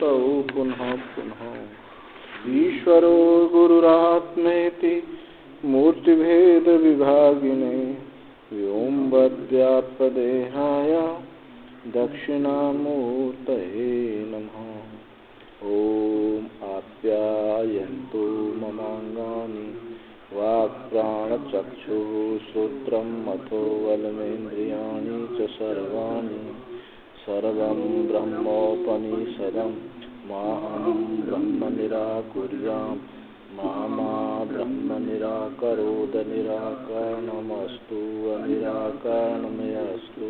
तौ पुनः पुनः। ईश्वरो गुरुरात्मेति मूर्तिभेद विभागिने व्योमवद्व्याप्तदेहाय दक्षिणामूर्तये नमः। ओम आप्यायन्तु ममांगानि वाक्प्राणचक्षुः श्रोत्रं मथो बलमेन्द्रियाणि च सर्वाणि। सर्वं ब्रह्मोपनिषदं माहं ब्रह्म निराकुर्यां मा ब्रह्म निराकरोद। निराकरणमस्तु अनिराकरणमस्तु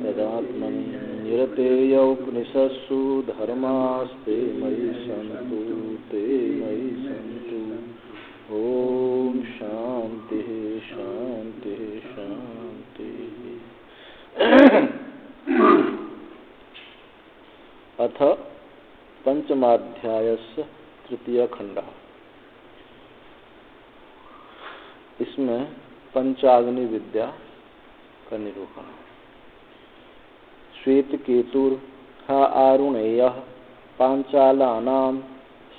तदात्मनि। निरतेयोपनिषत्सु धर्मास्ते मयि सन्तु ते मयि सन्तु। ओम शांति शांति शांति। अथ पंचमाध्यायस्य तृतीय खंड। इसमें पंचाग्नि विद्या का निरूपण। श्वेतकेतुर आरुणेयः पांचालानां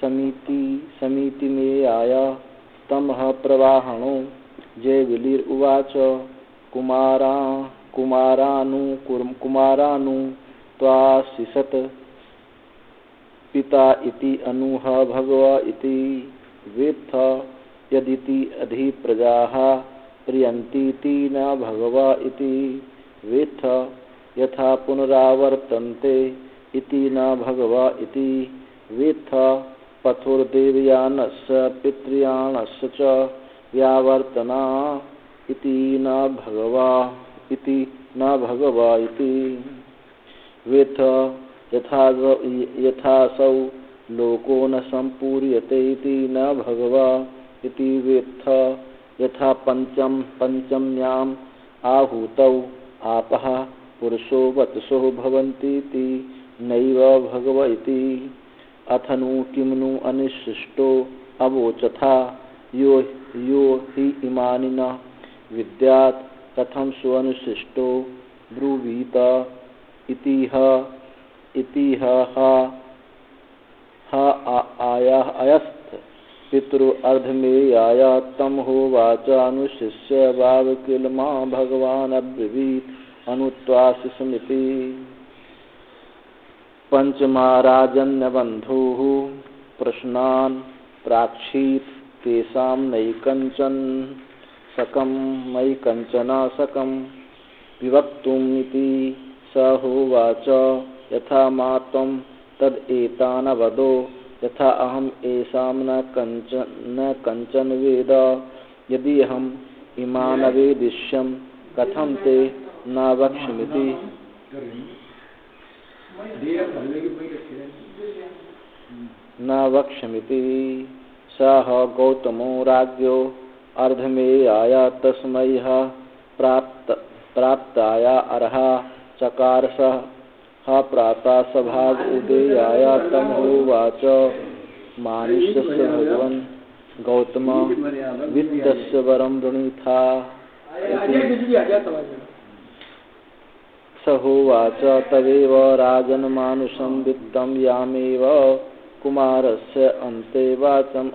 समिति में आया तमः प्रवाहणो। जयविलिर्उवाच कुमारानु त्वाशिषत पिता इति अनुह भगव इति वेत्थ यदिति अधिप्रजाः प्रियन्तीति न भगव इति वेत्थ यथा पुनरावर्तन्ते इति न भगव इति वेत्थ पथुर्देवयानस्य पितृयानस्य च व्यावर्तना इति न भगव इति वेत्थ यथासौ लोको न सम्पूर्यते इति न भगव इति वेत्थ यथा पंचम्याम् आहूतौ आपः पुरुषो वतसो भवन्तीति नैव भगव इति। अथनु किमनु अनिशिष्टो अवोचथा यो हि इमानि न विद्यात् कथं सुअनुशिष्टो ब्रूवीत इतिह अयस्त पितृ अर्धमेयाय तम होवाच अनुशिष्य वाव किल मां भगवान् अब्रवीत् अनुत्वाशिषमिति। पंचमाराजन्यबन्धुः प्रश्नान् प्राक्षीत् तेषां नैकञ्चन सकं मयि कञ्चन सकं विवक्तुमिति स होवाच यथा मातं तद एतान वदो यथा अहम एषां न कंचन वेद। यदि अहम इमान वेदिष्यं कथं ते न वक्ष्यामि। न वक्ष्यामि। सः गौतमो राज्ञो अर्धमेयाय तस्मै प्राप्ताय अर्हा चकार सः प्रातः सभाग उदेयाय तम होवाच मानुष्यस्य भगवन् गौतम वित्तस्य वरं वृणीथा। स होवाच तवेव राजन् मानुषं वित्तं यामेव कुमारस्य अन्ते वाचम्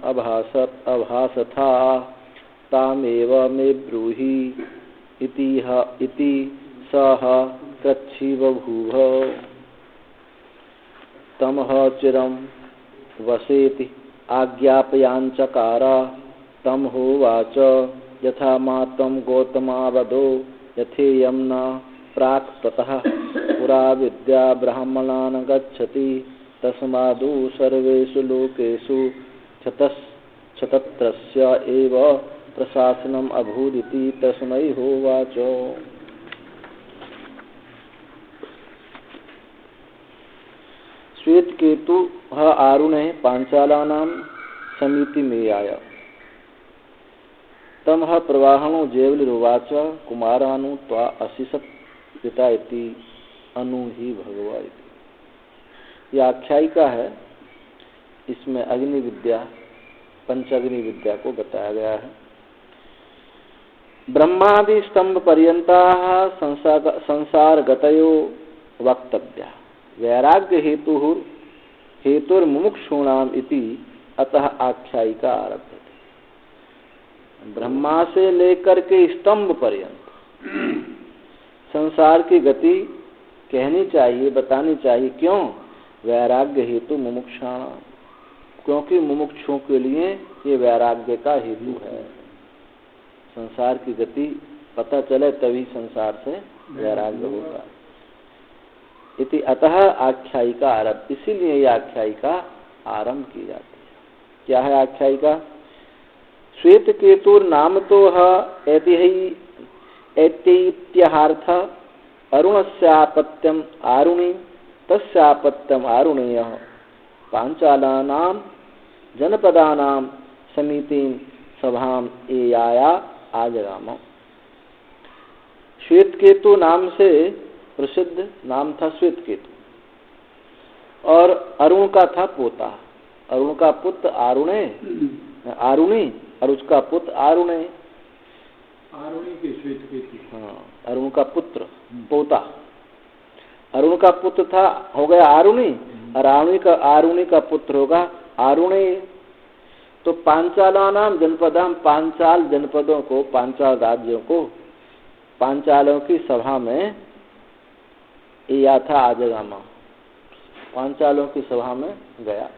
अभासथा तामेव मे ब्रूहि इति सः कृच्छी बभूव। तमः चिरं वसेति आज्ञापयाञ्चकार। तम होवाच यथा मातं गौतमावदो यथेयं न प्राक् ततः पुरा विद्या ब्राह्मणान् गच्छति तस्मादु सर्वेषु लोकेषु क्षत्रस्य एव प्रशासनम् अभूदिति तस्मै होवाच। श्वेतकेतु आरुणे पांचालानां समिति में आया तमः प्रवाहणो जयवलिरुवाच कुमारानु त्वा अशिषत पिता इति अनु ही भगवा इति। यह आख्यायिका है। इसमें अग्नि विद्या पंचाग्नि विद्या को बताया गया है। ब्रह्मादि स्तंभ पर्यंता संसार गतयो वक्तव्या। वैराग्य हेतु हेतुर्मुमुक्षूणाम इति अतः आख्यायिका आरभ्य। ब्रह्मा से लेकर के स्तंभ पर्यंत संसार की गति कहनी चाहिए, बतानी चाहिए। क्यों? वैराग्य हेतु मुमुक्षाणाम, क्योंकि मुमुक्षुओं के लिए ये वैराग्य का हेतु है। संसार की गति पता चले तभी संसार से वैराग्य होगा। इति अतः आख्यायिका आरभ, इसीलिए ये आख्यायिका आरंभ की जाती है। क्या है आख्यायिका? श्वेत केतुर नाम तो ऐतिह्यार्थ अरुणस्यापत्यम आरुणी तस्यापत्यम आरुणेय पांचालानां जनपदानां समितिं सभाम एयाया आजगाम। श्वेत केतु नाम से प्रसिद्ध नाम था श्वेत केतु, और अरुण का था पोता। अरुण का पुत्र आरुणी और उसका पुत्र आरुणे। आरुणी के श्वेत केतु। हाँ, अरुण का पुत्र पोता। अरुण का पुत्र था, हो गया आरुणी, और आरुणी का पुत्र होगा आरुणे। तो पांचालानाम जनपदाम, पांचाल जनपदों को, पांचाल राज्यों को, पांचालों की सभा में या था आजगामा, पांचालों की सभा में गया।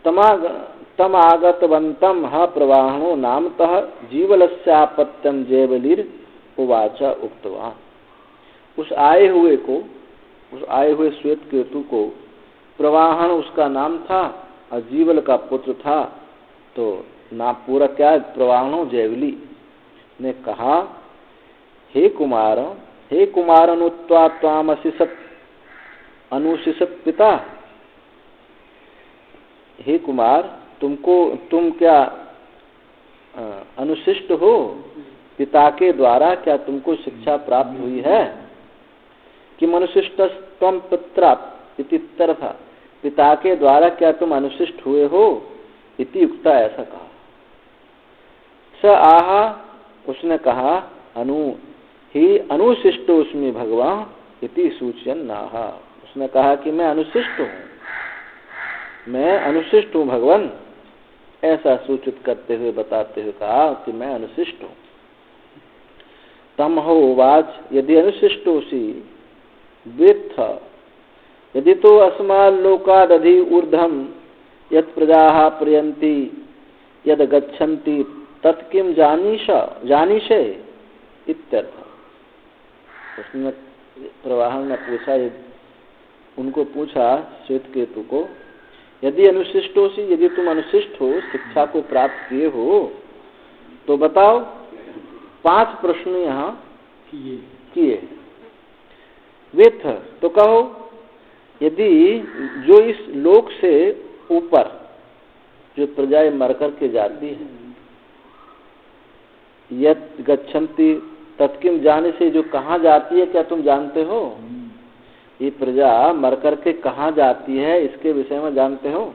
तम आगतवंतम ह प्रवाहणो नामतः जीवलस्यापत्यम जैवलिर उवाच उक्तवान। उस आए हुए श्वेत केतु को प्रवाहण उसका नाम था और जीवल का पुत्र था। तो नाम पूरा क्या है? प्रवाहणो जैवली ने कहा, हे कुमार अनुत्वा त्वाम अनुशिषत पिता। हे कुमार, तुम क्या अनुशिष्ट हो? पिता के द्वारा क्या तुमको शिक्षा प्राप्त हुई है? कि मनुशिष्ट तम पित्रा इति तरथा, पिता के द्वारा क्या तुम अनुशिष्ट हुए हो? इति युक्ता, ऐसा कहा। स आहा, उसने कहा, ही अनुशिष्टोस्मि भगवान इति सूचयन् नाहा। उसने कहा कि मैं अनुशिष्ट हूँ भगवान, ऐसा सूचित करते हुए, बताते हुए कहा कि मैं अनुशिष्ट हूँ। तम हो उवाच यदि अनुशिष्टोसि वेत्थ यदि तो अस्माल् लोकादधि ऊर्ध्वं यत् प्रजाः प्रयन्ति यद गच्छन्ति तत्किं जानीषे इत्यर्थ। उसने प्रवाहन ने पूछा, उनको पूछा श्वेत केतु को, यदि अनुशिष्टोसि, यदि तुम अनुशिष्ट हो, शिक्षा को प्राप्त किए हो, तो बताओ। 5 प्रश्न यहाँ किए। वेत्थ, तो कहो, यदि जो इस लोक से ऊपर जो प्रजाएं मर करके जाती है, यत गच्छन्ति तत्किम, जाने से जो कहाँ जाती है, क्या तुम जानते हो? ये प्रजा मर करके कहाँ जाती है, इसके विषय में जानते हो?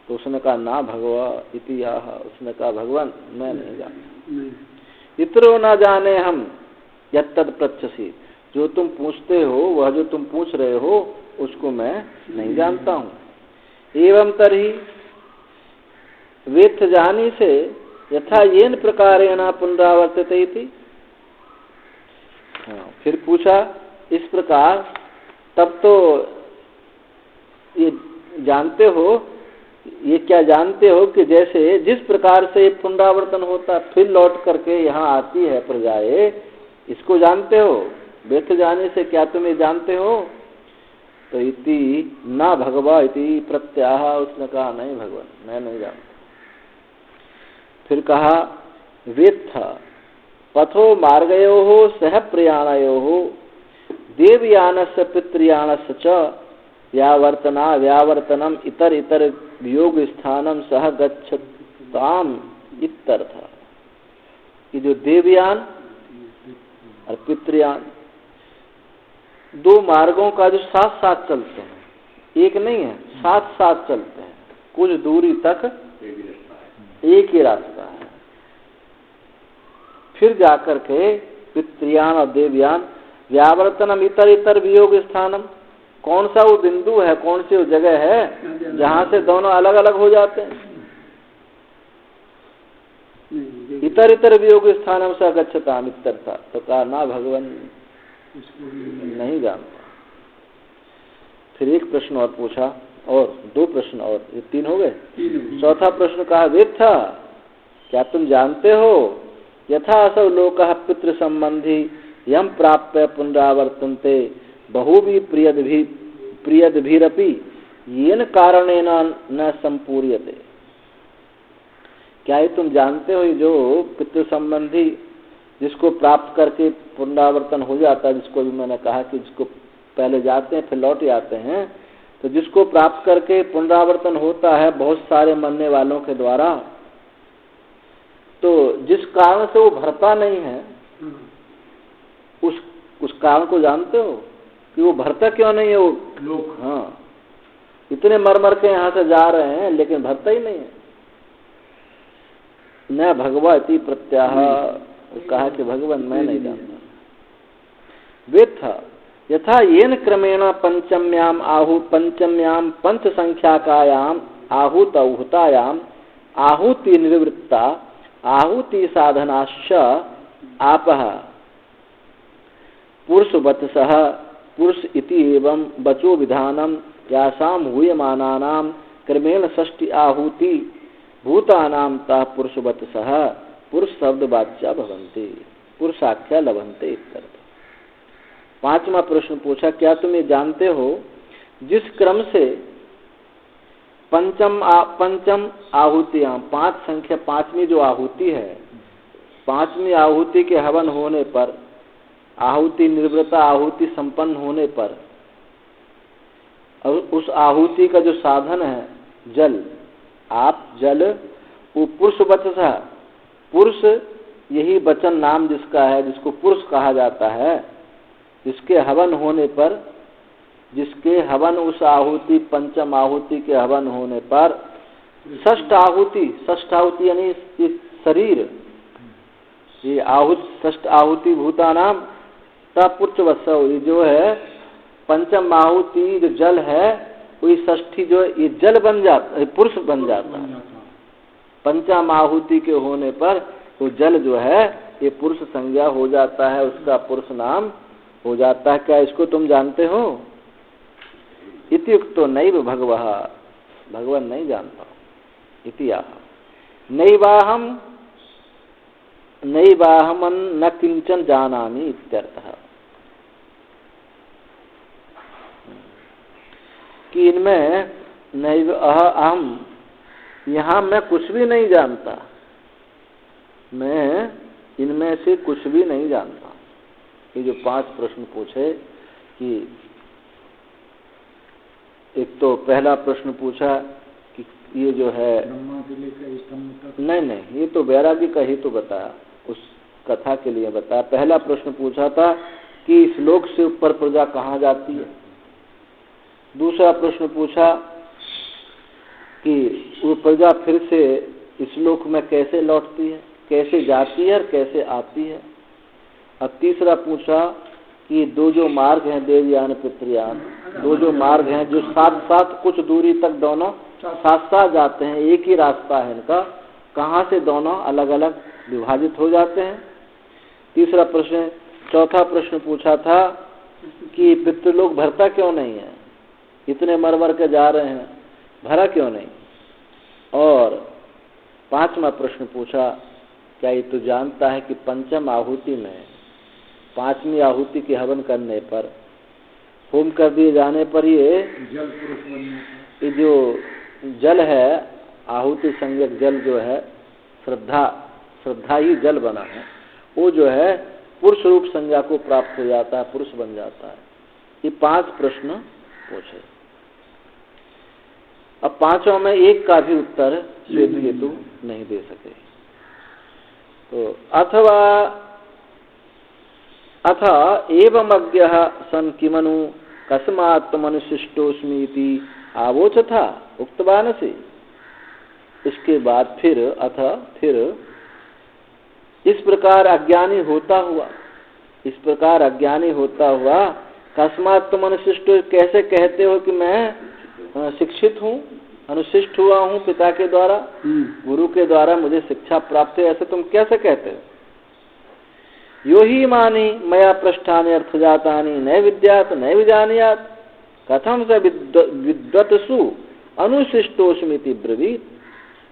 तो उसने कहा, ना भगवा इति आह। उसने कहा, भगवान मैं नहीं जानता। इतरो न जाने हम यत् तद पृच्छसि, जो तुम पूछते हो, वह जो तुम पूछ रहे हो, उसको मैं नहीं जानता हूँ। एवं तरही वेत्थ जानी से यथा येन प्रकारेण पुनरावर्तिते इति। फिर पूछा इस प्रकार, तब तो ये जानते हो, ये क्या जानते हो कि जैसे जिस प्रकार से पुनरावर्तन होता, फिर लौट करके यहाँ आती है प्रजाएं, इसको जानते हो? वेत्थ जाने से क्या तुम ये जानते हो? तो इति ना भगवा इति प्रत्याह। उसने कहा, नहीं भगवान, मैं नहीं जानता। फिर कहा, वेत्थ पथो मार्गयोः सह प्रयाणयोः देवयानस्य पितृयानस्य च व्यावर्तनम इतर वियोग स्थानम सह गच्छताम इत्यर्थ। ये जो देवयान और पितृयान, 2 मार्गों का जो साथ साथ चलते हैं, एक नहीं है, साथ साथ चलते हैं, कुछ दूरी तक एक ही रास्ता है। फिर जाकर के पितृयान और देवयान व्यावर्तनम इतर वियोग स्थानम, कौन सा वो बिंदु है, कौन सी वो जगह है जहां से दोनों अलग अलग हो जाते हैं? इतर इतर वियोग स्थानम से गच्छता मित्र था तो कहा ना भगवान नहीं जानता। फिर एक प्रश्न और पूछा, और 2 प्रश्न और, ये 3 हो गए। चौथा प्रश्न कहा, वेद था क्या तुम जानते हो यथा असौ लोकः पितृ संबंधी यम प्राप्य पुनरावर्तन्ते बहुवी प्रियद्भिरपि येन कारणेन न संपूर्यते। क्या ये तुम जानते हो, जो पितृ संबंधी जिसको प्राप्त करके पुनरावर्तन हो जाता है, जिसको भी मैंने कहा कि जिसको पहले जाते हैं फिर लौट आते हैं, तो जिसको प्राप्त करके पुनरावर्तन होता है बहुत सारे मरने वालों के द्वारा, तो जिस कारण से वो भरता नहीं है उस कारण को जानते हो कि वो भरता क्यों नहीं है वो लोग? हाँ, इतने मर मर के यहाँ से जा रहे हैं लेकिन भरता ही नहीं है। न भगवती प्रत्याह, कहा कि भगवान मैं नहीं जानता। वेद था यथा येन क्रमेण पंचम्याम पंच संख्याकायाम आहूतायाम आहुति निवृत्ता आहुति साधनाश्च आपः पुरुषवत्सः पुरुष इति एवं बचो विधानम यासाम हूयमानानां क्रमेण षष्टि आहुति भूतानां ता पुरुषवत्सः पुरुष शब्द वाच्या भवन्ति पुरुषाख्या लभन्ते इत्यर्थ। 5वां प्रश्न पूछा, क्या तुम ये जानते हो जिस क्रम से पंचम आहुतियां 5 संख्या 5वीं जो आहुति है, 5वीं आहुति के हवन होने पर, आहुति निवृत्ता आहुति संपन्न होने पर, और उस आहुति का जो साधन है जल, आप जल, वो पुरुष वत्सः, पुरुष यही वचन नाम जिसका है, जिसको पुरुष कहा जाता है, जिसके हवन होने पर, जिसके हवन उस आहुति पंचम आहुति के हवन होने पर षष्ठ आहुति यानी इस शरीर, ये षष्ठ आहुति भूतानाम ता पुरुषवत्सः, ये जो है पंचम आहुति जो जल है वही षष्ठी जो ये जल बन जाता है, पुरुष बन जाता है। पंचम आहुति के होने पर वो जल जो है ये पुरुष संज्ञा हो जाता है, उसका पुरुष नाम हो जाता है। क्या इसको तुम जानते हो? इत्युक्तो नैव भगवः, भगवान नहीं जानता। इतियाह नैवाहम न किंचन जानामि इत्यर्थः, कि इनमें नैव अहम, यहाँ मैं कुछ भी नहीं जानता, मैं इनमें से कुछ भी नहीं जानता। ये जो 5 प्रश्न पूछे, कि एक तो पहला प्रश्न पूछा कि ये जो है नहीं, ये तो वैरागी का ही तो बताया, उस कथा के लिए बताया। पहला प्रश्न पूछा था कि इस लोक से ऊपर प्रजा कहाँ जाती है। दूसरा प्रश्न पूछा कि वो प्रजा फिर से इस लोक में कैसे लौटती है, कैसे जाती है और कैसे आती है। अब तीसरा पूछा कि 2 जो मार्ग हैं, देवयान पितृयान, 2 जो मार्ग हैं जो साथ साथ कुछ दूरी तक दोनों साथ साथ जाते हैं, एक ही रास्ता है इनका, कहाँ से दोनों अलग अलग विभाजित हो जाते हैं। तीसरा प्रश्न, चौथा प्रश्न पूछा था कि पितृलोक भरता क्यों नहीं है, इतने मर मर के जा रहे हैं, भरा क्यों नहीं। और 5वां प्रश्न पूछा, क्या ये तो जानता है कि पंचम आहुति में 5वीं आहुति के हवन करने पर, होम कर दिए जाने पर ये जो जल है, आहुति संज्ञक जल जो है, श्रद्धा ही जल बना है, वो जो है पुरुष रूप संज्ञा को प्राप्त हो जाता है, पुरुष बन जाता है। ये 5 प्रश्न पूछे। अब 5 में एक का भी उत्तर श्वेत केतु नहीं दे सके। तो अथ एवमज्ञः सन् किमनु कस्मात् मनुशिष्टोऽस्मि इति आवोचथा उक्तवान से। इसके बाद फिर इस प्रकार अज्ञानी होता हुआ कस्मात तुम अनुशिष्ट, कैसे कहते हो कि मैं शिक्षित हूँ, अनुशिष्ट हुआ हूँ पिता के द्वारा, गुरु के द्वारा मुझे शिक्षा प्राप्त है, ऐसे तुम कैसे कहते हो? यो ही मानी मया पृष्ठानि अर्थ जातानि नय विद्यात नय विजानीयात कथम स विद्वत्सु अनुशिष्टोस्मिति ब्रवीत।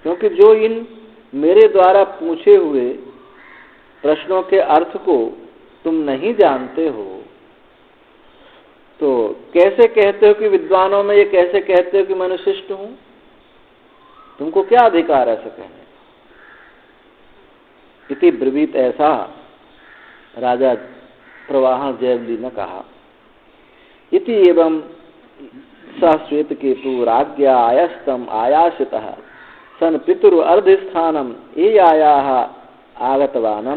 क्योंकि जो इन मेरे द्वारा पूछे हुए प्रश्नों के अर्थ को तुम नहीं जानते हो, तो कैसे कहते हो कि विद्वानों में ये कैसे कहते हो कि मैं अनुशिष्ट हूं? तुमको क्या अधिकार है ऐसा कहने? इति ब्रवीत, ऐसा राजा प्रवाहन जयवली ने कहा। इति एवं स श्वेतकेतु राज्ञा आयस्तम आयासितः सन पितुर अर्धस्थानम ये आयाः आगतवान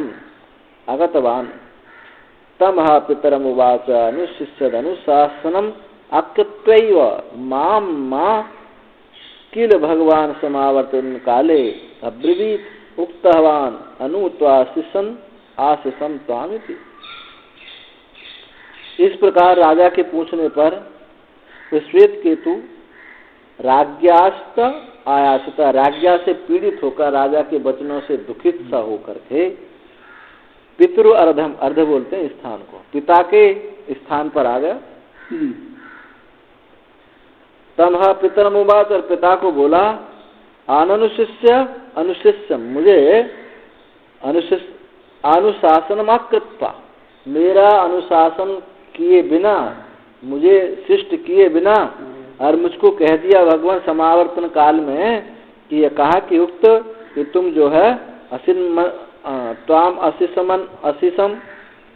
तम पितरम उवाच अनुशिष्यद अनुशासनम अकृत्यैव माम मा किल भगवान समावर्तन काले अब्रवीत उक्तवान अनुत्वा शिष्यन आशिषम त्वामिति। इस प्रकार राजा के पूछने पर श्वेत केतु राज्ञास्त आयासता, राज्ञा से पीड़ित होकर, राजा के वचनों से दुखित सा होकर के पितृ अर्धम, अर्ध बोलते हैं स्थान को, पिता के स्थान पर आ गया। तमहा पितरम उवाच, और पिता को बोला अनुशिष्य अनुशिष्यम, मुझे अनुशासन कृत्वा, मेरा अनुशासन किए बिना, मुझे शिष्ट किए बिना, और मुझको कह दिया भगवान समावर्तन काल में कि ये कहा कि उक्त कि तुम जो है त्वाम अशिषम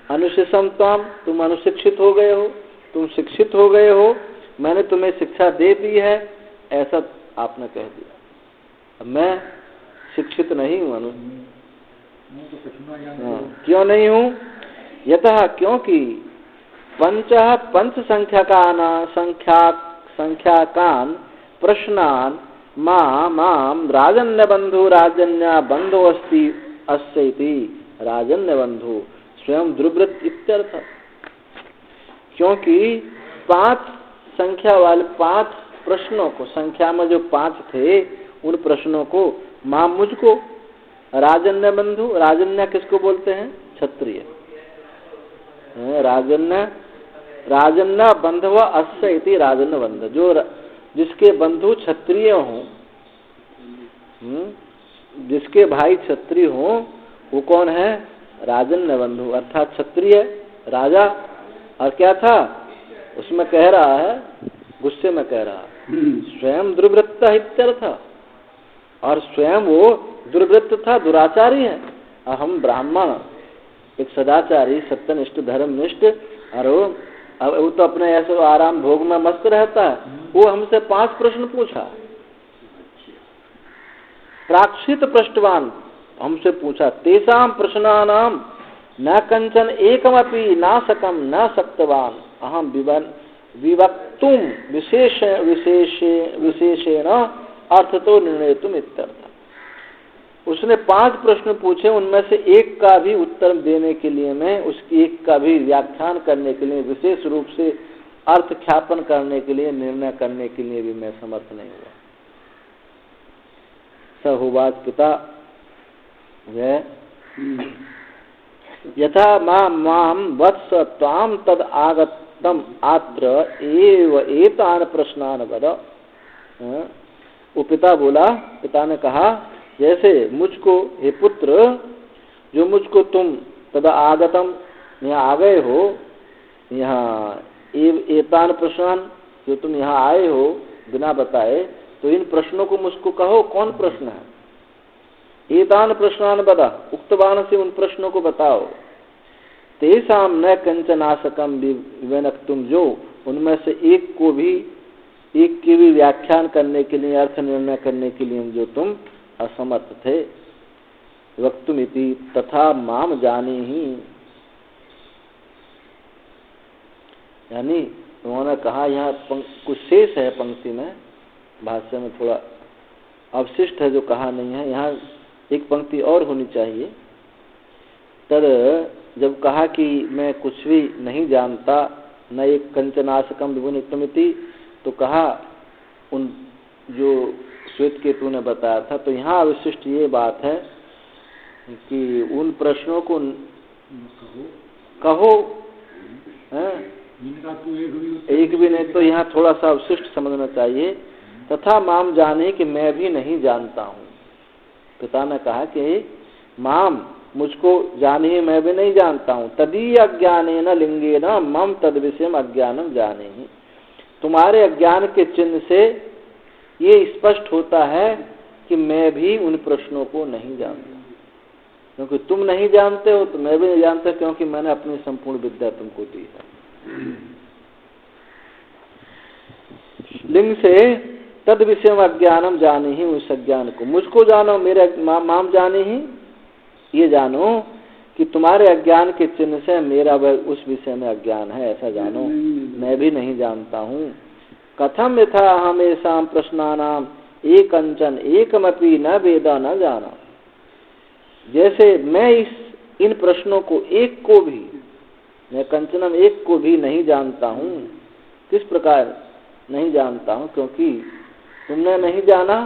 अनुशिषम त्वाम, तुम अनुशिक्षित हो गए हो, तुम शिक्षित हो गए हो, मैंने तुम्हें शिक्षा दे दी है, ऐसा आपने कह दिया। मैं शिक्षित नहीं हूँ, क्यों नहीं हूँ? यतः, क्योंकि पंच संख्याकान प्रश्नान माम राजन्य बंधु राजन्या बंधो अस्ति अस्यैति राजन्य बंधु स्वयं द्रुवृत इत्यर्थ। क्योंकि 5 संख्या वाले 5 प्रश्नों को, संख्या में जो 5 थे, उन प्रश्नों को माम मुझको, राजन्य बंधु, राजन्य किसको बोलते हैं? क्षत्रिय। राजन्य बंधव अस्य इति राजन्य बंधु, जो जिसके बंधु क्षत्रिय हों, जिसके भाई क्षत्रिय हों, वो कौन है? राजन्य बंधु, अर्थात क्षत्रिय राजा। और क्या था उसमें कह रहा है, गुस्से में कह रहा है, स्वयं दुर्वृत्त इत्यर्थ, और स्वयं वो दुर्वृत्त था, दुराचारी है। हम ब्राह्मण, एक सदाचारी, सत्यनिष्ठ, धर्मनिष्ठ, और वो तो अपने ऐसे आराम भोग में मस्त रहता है। वो हमसे 5 प्रश्न पूछा, प्राक्षित पृष्ठवान, हमसे पूछा, तेषां प्रश्नानां न कंचन एकमपि नाशकम न शक्तवान अहम विवक्तुम विशेषेण अर्थ तो निर्णयतुम इत्यर्थ। उसने 5 प्रश्न पूछे, उनमें से एक का भी उत्तर देने के लिए, मैं उसकी एक का भी व्याख्यान करने के लिए, विशेष रूप से अर्थ ख्यापन करने के लिए, निर्णय करने के लिए भी मैं समर्थ नहीं हुआ। स होवाच पिता वह यथा माम वत्स त्वाम तद आगतम आत्र एव एतान प्रश्नान वद। वो पिता बोला, पिता ने कहा, जैसे मुझको, हे पुत्र, जो मुझको तुम तदा आगतम, यहाँ आ गए हो, यहाँ एतान प्रश्नान, जो तुम यहाँ आए हो बिना बताए, तो इन प्रश्नों को मुझको कहो, कौन प्रश्न है? एतान प्रश्नान बदा, उक्तवान से उन प्रश्नों को बताओ। तेसाम न कंचनाशकम विवेनक, तुम जो उनमें से एक की भी व्याख्यान करने के लिए, अर्थ निर्णय करने के लिए जो तुम असमर्थ थे। वक्तुमिति तथा माम जाने ही, यानी उन्होंने कहा, यहाँ कुछ शेष है पंक्ति में, भाष्य में थोड़ा अवशिष्ट है जो कहा नहीं है, यहाँ एक पंक्ति और होनी चाहिए। तद जब कहा कि मैं कुछ भी नहीं जानता, न एक कंचनाशकम विभुनित्यमिति, तो कहा उन जो श्वेत केतु ने बताया था। तो यहाँ विशिष्ट ये बात है कि उन प्रश्नों को कहो हैं, एक भी नहीं, तो यहाँ थोड़ा सा विशिष्ट समझना चाहिए। तथा माम जाने कि मैं भी नहीं जानता हूँ। पिता ने कहा कि माम, मुझको जाने मैं भी नहीं जानता हूँ। तदीय अज्ञाने न लिंगे न मम तद विषयम अज्ञानम जाने ही। तुम्हारे अज्ञान के चिन्ह से ये स्पष्ट होता है कि मैं भी उन प्रश्नों को नहीं जानता, क्योंकि तुम नहीं जानते हो तो मैं भी नहीं जानता, क्योंकि मैंने अपनी संपूर्ण विद्या तुमको दी है। लिंग से तद विषय अज्ञानम जाने ही, उस अज्ञान को मुझको जानो, मेरे माम जाने ही, ये जानो कि तुम्हारे अज्ञान के चिन्ह से मेरा उस विषय में अज्ञान है, ऐसा जानो। मैं भी नहीं जानता हूँ। कथम यथा हमेशा प्रश्नानाम एक अंचन एकमपि न वेदा न जाना। जैसे मैं इन प्रश्नों को एक को भी, मैं कंचनम एक को भी नहीं जानता हूँ। किस प्रकार नहीं जानता हूँ? क्योंकि तुमने नहीं जाना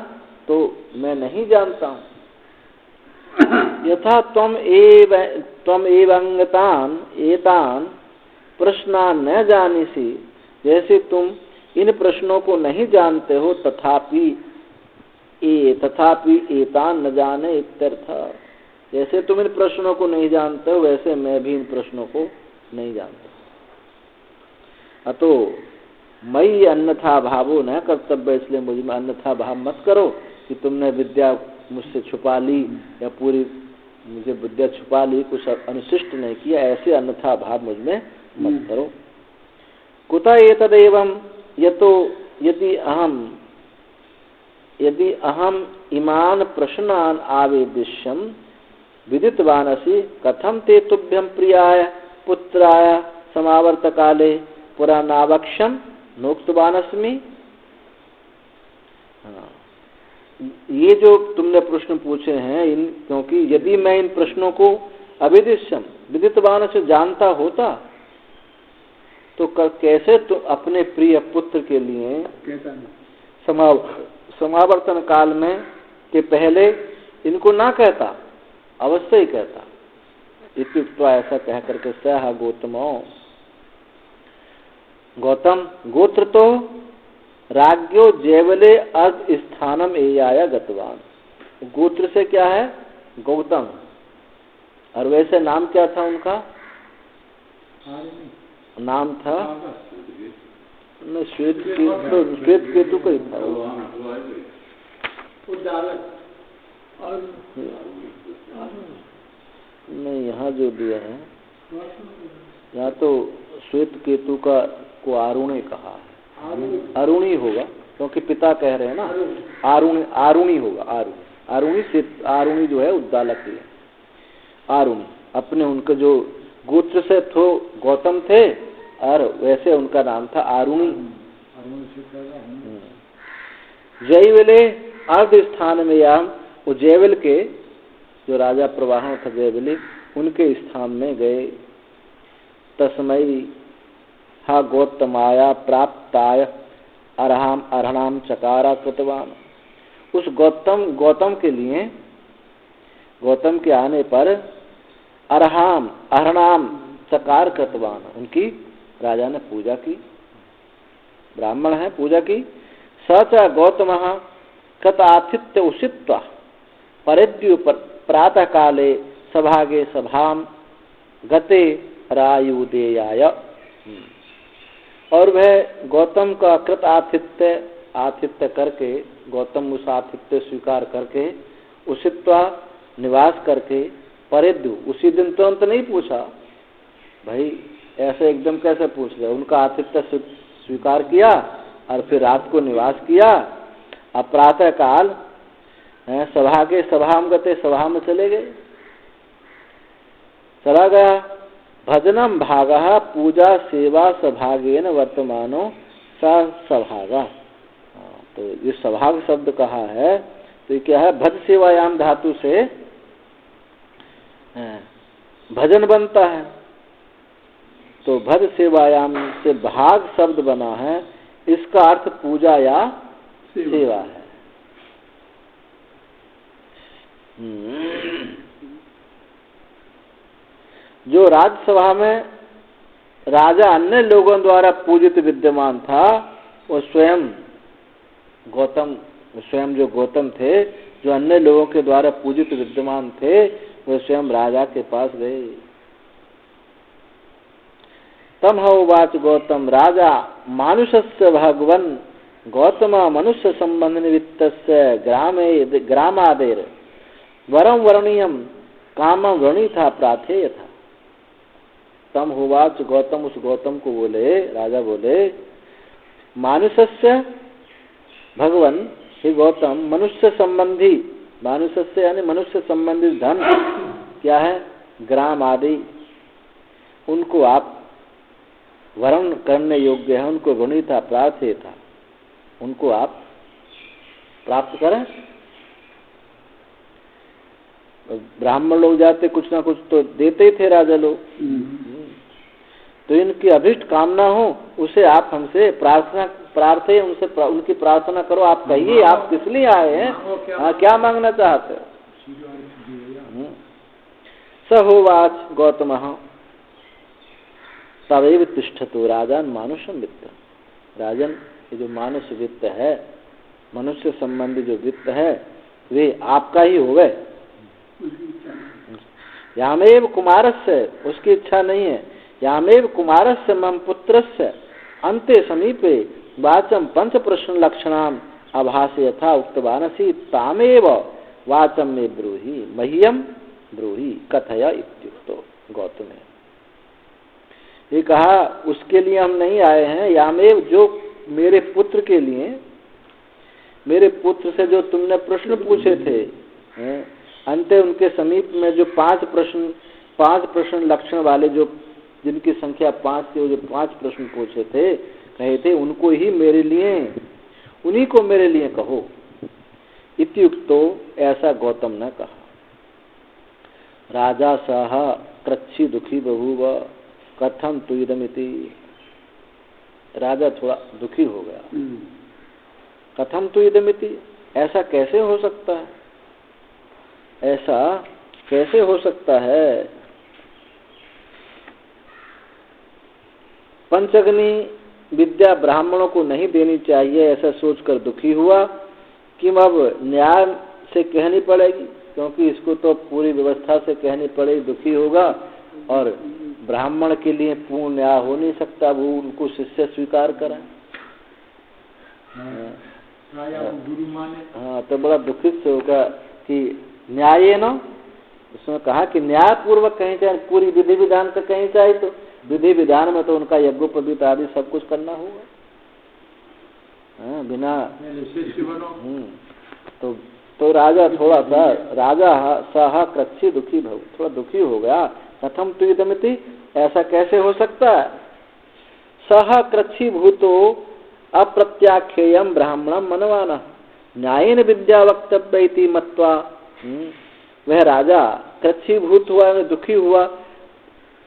तो मैं नहीं जानता हूँ। यथा त्वम एवंगतान एतान प्रश्नान न जानिसी, जैसे तुम इन प्रश्नों को नहीं जानते हो, तथापि एतान न जाने इत्यर्थ। जैसे तुम इन प्रश्नों को नहीं जानते हो, वैसे मैं भी इन प्रश्नों को नहीं जानता। अतो मई अन्यथा भावो न कर्तव्य, इसलिए मुझ में अन्यथा भाव मत करो कि तुमने विद्या मुझसे छुपा ली या पूरी मुझे विद्या छुपा ली, कुछ अनुशिष्ट नहीं किया, ऐसे अन्यथा भाव मुझ में मत करो। कुतः एतदेवं यतो यदि अहम इमान प्रश्नान आवेदिष्यम विदितवानसि कथम ते तुभ्यं प्रियाय पुत्राय समावर्त काले पुरा नावक्ष्यम नोक्तवानस्मि। ये जो तुमने प्रश्न पूछे हैं, क्योंकि यदि मैं इन प्रश्नों को अविदिष्यम विदितवान से जानता होता तो कैसे तो अपने प्रिय पुत्र के लिए समावर्तन काल में के पहले इनको ना कहता, अवश्य ही कहता। इत्युक्त्वा, ऐसा कह करके सह गौतम गोत्र तो राज्ञो जैवले अर्ध स्थानम एयाय गतवान। गोत्र से क्या है? गौतम। और वैसे नाम क्या था उनका? नाम था श्वेत केतु का ही था। नहीं, यहाँ जो दिया है, यहाँ तो श्वेत केतु का को आरुणी कहा है। अरुणी होगा, क्योंकि पिता कह रहे हैं ना, आरुणी होगा। आरुणी जो है उद्दालक है। आरुणी अपने उनके जो गोत्र से तो गौतम थे, और वैसे उनका नाम था आरुणी। जयवले अर्ध स्थान में, या जयवल के जो राजा प्रवाह था जयवली, उनके स्थान में गए। तस्मई हा गौतमाया प्राप्ताय अर्हणाम चकारा कृतवान। उस गौतम के लिए, गौतम के आने पर अर्हणाम चकार कृतवान, उनकी राजा ने पूजा की। ब्राह्मण है, पूजा की। सच गौतम कृत आतिथ्य उषित्वा परिद्यु प्रातः काले सभागे सभाम गते रायुदेयाय। और वह गौतम का कृत आतिथ्य करके, गौतम उस आतिथ्य स्वीकार करके, उषित्वा निवास करके, परिद्यु उसी दिन तुरंत नहीं पूछा भाई, ऐसे एकदम कैसे पूछ रहे। उनका आतिथ्य स्वीकार किया और फिर रात को निवास किया। अब प्रातः काल सभा के सभा में गते, सभा में चले गए, चला गया। भजनम भागः पूजा सेवा सभागेन वर्तमानो सभागा। तो ये सभाग शब्द कहा है, तो ये क्या है? भज सेवायाम धातु से भजन बनता है। तो भज सेवायाम से भाग शब्द बना है, इसका अर्थ पूजा या सेवा है। जो राज्यसभा में राजा अन्य लोगों द्वारा पूजित विद्यमान था, वो स्वयं जो गौतम थे, जो अन्य लोगों के द्वारा पूजित विद्यमान थे, वे स्वयं राजा के पास गए। तम उवाच गौतम राजा मानुषस्य भगवन् गौतम मनुष्य संबंध निमित्तस्य ग्रामादेर वरम वरणीयम कामम वरणी था प्रार्थेय था। तम उवाच गौतम, उस गौतम को बोले, राजा बोले, मानुषस्य भगवन्, हे गौतम, मनुष्य संबंधी, मानुषस्य यानी मनुष्य संबंधी धन क्या है, ग्राम आदि, उनको आप वरण करने योग्य है, उनको गुणी था प्रार्थ्य था, उनको आप प्राप्त करें। ब्राह्मण लोग जाते कुछ ना कुछ तो देते ही थे राजा लोग, तो इनकी अभिष्ट कामना हो उसे आप हमसे प्रार्थना उनसे उनकी प्रार्थना करो। आप कहिए आप किस लिए आए हैं, क्या मांगना चाहते हो। स होवाच गौतमः तवेव तिष्ठतु राजन मानुषम वित्त। राजन, ये जो मानुष वित्त है, मनुष्य संबंधी जो वित्त है, वे आपका ही होवे। यामेव कुमारस्य, उसकी इच्छा नहीं है, यामेव कुमारस्य मम पुत्रस्य अन्ते समीपे वाचम पंच प्रश्न लक्षणाम आभासे यथा उक्तवानसी तामेव वाचम में ब्रूहि मह्यम ब्रूहि कथया इत्युक्तो। गौतम ने ये कहा, उसके लिए हम नहीं आए हैं, यामेव, जो मेरे पुत्र के लिए, मेरे पुत्र से जो तुमने प्रश्न पूछे थे, अंते उनके समीप में जो पांच प्रश्न लक्षण वाले, जो जिनकी संख्या 5 थी, जो 5 प्रश्न पूछे थे, कहे थे, उनको ही मेरे लिए, उन्हीं को मेरे लिए कहो। इत्युक्तो, ऐसा गौतम ने कहा। राजा सह कृच्छी दुखी बभूव कथम तु इदमिति। राजा थोड़ा दुखी हो गया। कथम तु इदमिति, ऐसा कैसे हो सकता है, ऐसा कैसे हो सकता है। पंचग्नि विद्या ब्राह्मणों को नहीं देनी चाहिए, ऐसा सोचकर दुखी हुआ कि अब न्याय से कहनी पड़ेगी, क्योंकि इसको तो पूरी व्यवस्था से कहनी पड़ेगी, दुखी होगा। और ब्राह्मण के लिए पूर्ण न्याय हो नहीं सकता, वो उनको शिष्य स्वीकार करें। गुरु माने। हाँ, तो बड़ा दुखित से होगा कि न्याय न, उसने कहा कि न्याय पूर्वक कहीं चाहिए, पूरी विधि विधान का कहीं चाहिए, तो विधि विधान में तो उनका यज्ञोपवीत आदि सब कुछ करना होगा। बिना तो राजा थोड़ा सा, राजा सह कृच्छी दुखी भव, थोड़ा दुखी हो गया। कथम तु इदमिति, ऐसा कैसे हो सकता है। सह कृच्छी भूतो अप्रत्याख्येयम ब्राह्मणम मनवाना न्यायेन विद्या वक्तव्य इति मत्वा। वह राजा कृच्छीभूत हुआ, दुखी हुआ,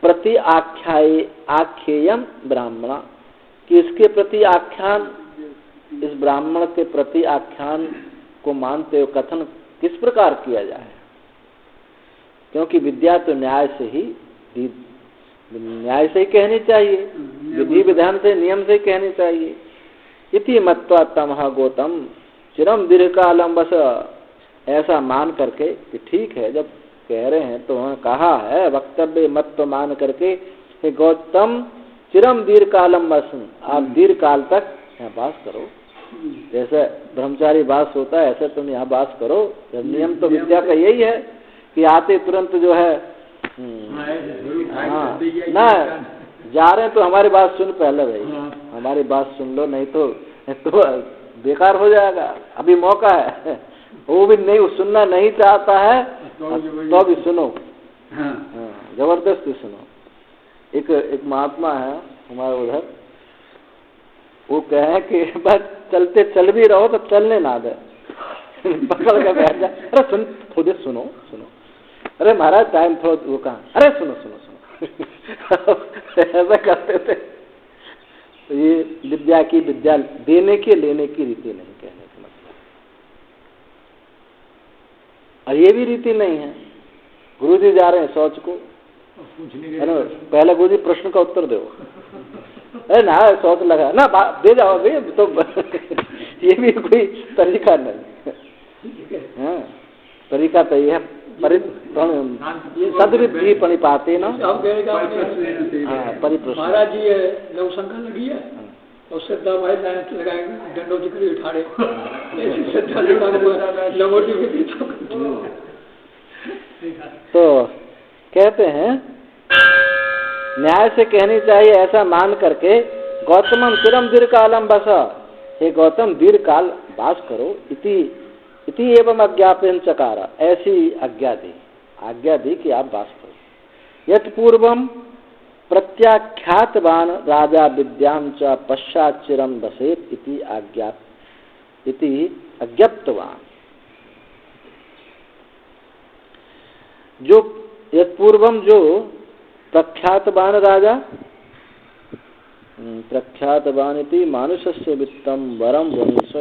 प्रति आख्येयम ब्राह्मणा, कि इसके प्रति आख्यान, इस ब्राह्मण के प्रति आख्यान को मानते हुए कथन किस प्रकार किया जाए, क्योंकि विद्या तो न्याय से ही कहनी चाहिए, विधि विधान से, नियम से कहनी चाहिए। इति मत्वा तमः गौतम चिरम दीर्घकालम, बस ऐसा मान करके कि ठीक है, जब कह रहे हैं तो उन्होंने कहा है, वक्तव्य मत मान करके कि गौतम चिरम दीर्घकालम बस, आप दीर्घ काल तक यहाँ वास करो। जैसे ब्रह्मचारी वास होता है, ऐसे तुम यहाँ वास करो। नियम तो विद्या का यही है कि आते तुरंत जो है, हाँ ना, जा रहे हैं तो हमारी बात सुन पहले भाई, हमारी बात सुन लो, नहीं तो बेकार हो जाएगा। अभी मौका है, वो भी नहीं सुनना नहीं चाहता है तो भी सुनो, जबरदस्ती सुनो। एक महात्मा है हमारे उधर, वो कहे कि बस चलते चल भी रहो तो चलने ना दे, पकड़ के बैठ जा। अरे सुन, खुद सुनो, अरे महाराज टाइम थोड़ा, वो कहा, अरे सुनो, ऐसा करते थे। तो ये विद्या की विद्या देने की लेने की रीति नहीं, कहने का मतलब। और ये भी रीति नहीं है। गुरु जी जा रहे हैं शौच को, है ना, पहले गुरु जी प्रश्न का उत्तर दो, अरे ना शौच लगा ना दे जाओ भाई, तो ये भी कोई तरीका नहीं। हाँ, तरीका तो ये है सदविधि पणिपाते ना। महाराज जी नवशंका लगी है और श्रद्धा भाई लाइन लगाएंगे, डंडो जी करी उठाड़े, तो कहते हैं न्याय से कहनी चाहिए ऐसा मान करके, गौतमम चिरम दीर्घ कालम बसा, हे गौतम दीर्घ काल वास करो, इति एवं अज्ञापन चकारा, ऐसी आज्ञा दी कि आप वास करो। यत् पूर्वम प्रत्याख्यातवान राजा विद्यां च पश्चात चिरम बसेत इति अज्ञप्तवान। जो यत् पूर्वम जो प्रख्यातवान राजा, प्रख्यातवान इति मानुषस्य वित्तम वरम वंश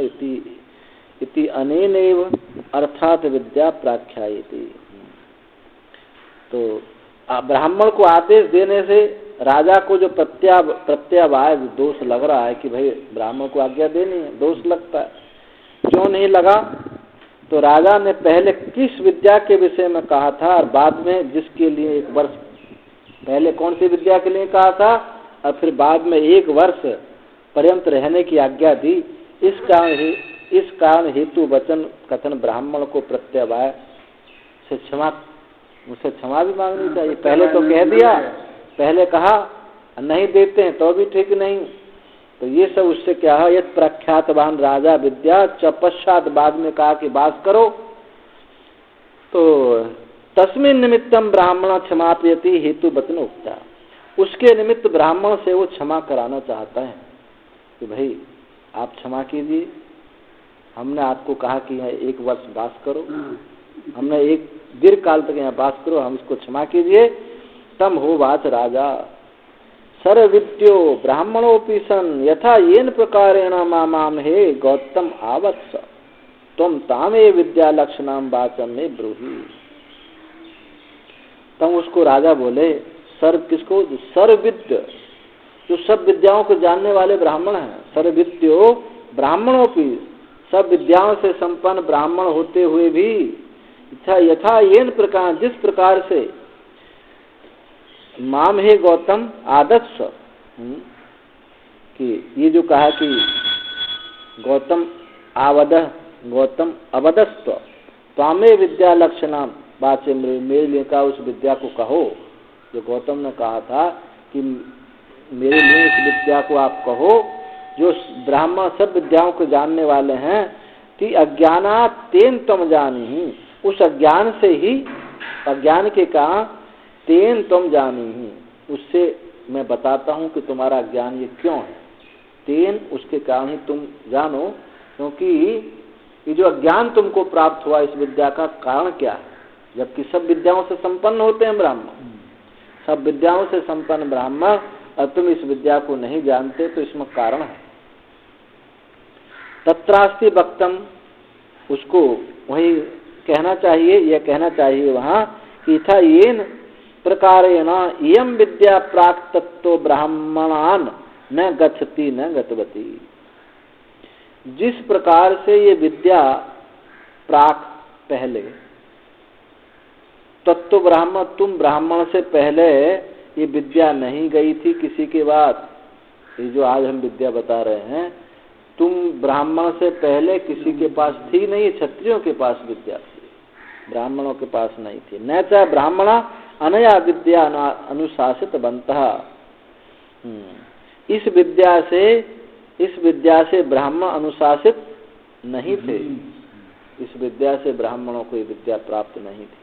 इति अनेनैव अर्थात विद्या प्राख्यायति। तो ब्राह्मण को आदेश देने से राजा को जो प्रत्यावाय दोष लग रहा है कि भाई ब्राह्मण को आज्ञा देनी है, दोष लगता है, क्यों नहीं लगा? तो राजा ने पहले किस विद्या के विषय में कहा था और बाद में जिसके लिए 1 वर्ष, पहले कौन सी विद्या के लिए कहा था और फिर बाद में 1 वर्ष पर्यंत रहने की आज्ञा दी। इस कारण हेतु वचन कथन ब्राह्मण को प्रत्यवाय से मुझसे क्षमा भी मांगनी चाहिए। पहले तो कह दिया, पहले कहा नहीं देते हैं तो भी ठीक नहीं। तो ये सब उससे क्या है, यत् प्रख्यातवान राजा विद्या च पश्चात, बाद में कहा कि वास करो। तो तस्मिन् निमित्तम ब्राह्मण क्षमापयति हेतु वचन उक्ता, उसके निमित्त ब्राह्मण से वो क्षमा कराना चाहता है कि भाई आप क्षमा कीजिए, हमने आपको कहा कि यहाँ 1 वर्ष वास करो, हमने एक दीर्घ काल तक यहाँ वास करो, हम इसको क्षमा कीजिए। तम हो वाच राजा सर्वविद्यो ब्राह्मणोपि सन यथा येन प्रकारेण माम हे गौतम आवत्स तुम तामे विद्या लक्षणाम वाचम में ब्रूहि। तब उसको राजा बोले, सर्व किसको? सर्वविद्य, जो सब विद्याओं को जानने वाले ब्राह्मण हैं। सर्वविद्यो ब्राह्मणोपि, सब विद्याओं से संपन्न ब्राह्मण होते हुए भी यथा येन प्रकार, जिस प्रकार से माम हे गौतम आदर्श, कि ये जो कहा कि गौतम अवदस्व त्वामे विद्या लक्षणाम वाचे, मेरे लिए का उस विद्या को कहो जो गौतम ने कहा था कि मेरे लिए इस विद्या को आप कहो जो ब्राह्मण सब विद्याओं को जानने वाले हैं। कि अज्ञानात् तेन तम जानी ही, उस अज्ञान से ही, अज्ञान के कारण तेन तम जानी ही, उससे मैं बताता हूँ कि तुम्हारा ज्ञान ये क्यों है। तेन, उसके कारण ही तुम जानो, क्योंकि ये जो अज्ञान तुमको प्राप्त हुआ इस विद्या का कारण क्या है, जबकि सब विद्याओं से संपन्न होते हैं ब्राह्मण, सब विद्याओं से संपन्न ब्राह्मण, और तुम इस विद्या को नहीं जानते, तो इसमें कारण है। तत्रास्ति वक्तम, उसको वही कहना चाहिए, यह कहना चाहिए वहाँ कि था येन प्रकारेण इयं विद्या प्राक तत्व ब्राह्मणान न गच्छति न गतवती। जिस प्रकार से ये विद्या प्राक, पहले तत्व ब्राह्मण, तुम ब्राह्मण से पहले ये विद्या नहीं गई थी किसी के बाद, ये जो आज हम विद्या बता रहे हैं, तुम ब्राह्मण से पहले किसी के पास थी नहीं, क्षत्रियों के पास विद्या थी, ब्राह्मणों के पास नहीं थी। न चाहे ब्राह्मण अनया विद्या अनुशासित बनता, इस विद्या से ब्राह्मण अनुशासित नहीं थे, इस विद्या से ब्राह्मणों को ये विद्या प्राप्त नहीं थी।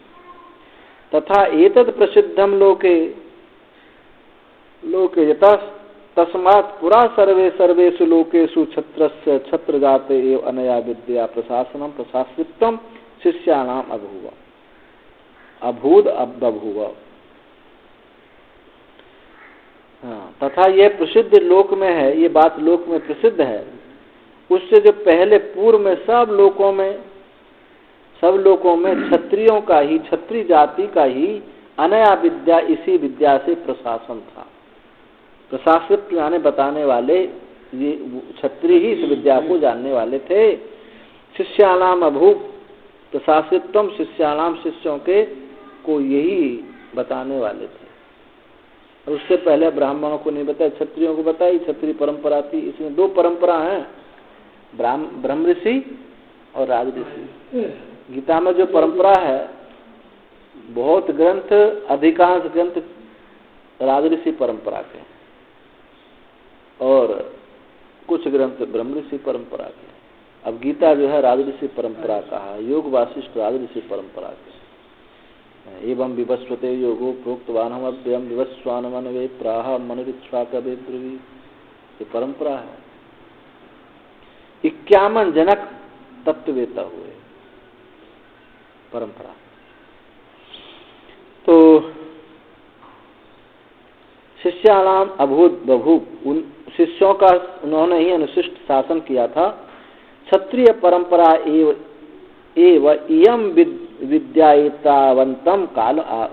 तथा एतद प्रसिद्धम लोके यथा तस्मात् पुरा सर्वेषु लोकेषु छत्रस्य छत्र जाते एव अनया विद्या प्रशासनम प्रशासित्वम शिष्याणाम अभूद बभूव। हाँ, तथा ये प्रसिद्ध लोक में है, ये बात लोक में प्रसिद्ध है, उससे जो पहले पूर्व में सब लोकों में क्षत्रियों का ही, क्षत्रिय जाति का ही अनया विद्या, इसी विद्या से प्रशासन था। प्रशासित यानी बताने वाले ये क्षत्रिय ही इस विद्या को जानने वाले थे। शिष्याणाम अभूप प्रशासित्वम, शिष्याणाम शिष्यों के को यही बताने वाले थे। और उससे पहले ब्राह्मणों को नहीं बताया, क्षत्रियों को बताई, क्षत्रिय परंपरा थी। इसमें दो परंपरा हैं, ब्रह्म ऋषि और राज ऋषि। गीता में जो परंपरा है, बहुत ग्रंथ, अधिकांश ग्रंथ राज ऋषि परंपरा के हैं और कुछ ग्रंथ ब्रह्म ऋषि परंपरा के। अब गीता जो है राज ऋषि परंपरा का है, योग वासिष्ठ राज ऋषि परंपरा के। एवं विवस्वते योगो प्रोक्तवानमव्ययम् विवस्वानमन्वे प्राह मनुरिच्छा कवे ब्रुवी, ये परंपरा है। 51 जनक तत्ववेता हुए परंपरा। तो शिष्याणाम अभूत बभूव, उन शिष्यों का उन्होंने ही अनुशिष्ट शासन किया था। क्षत्रिय परंपरा एव इयम विद्यावंतम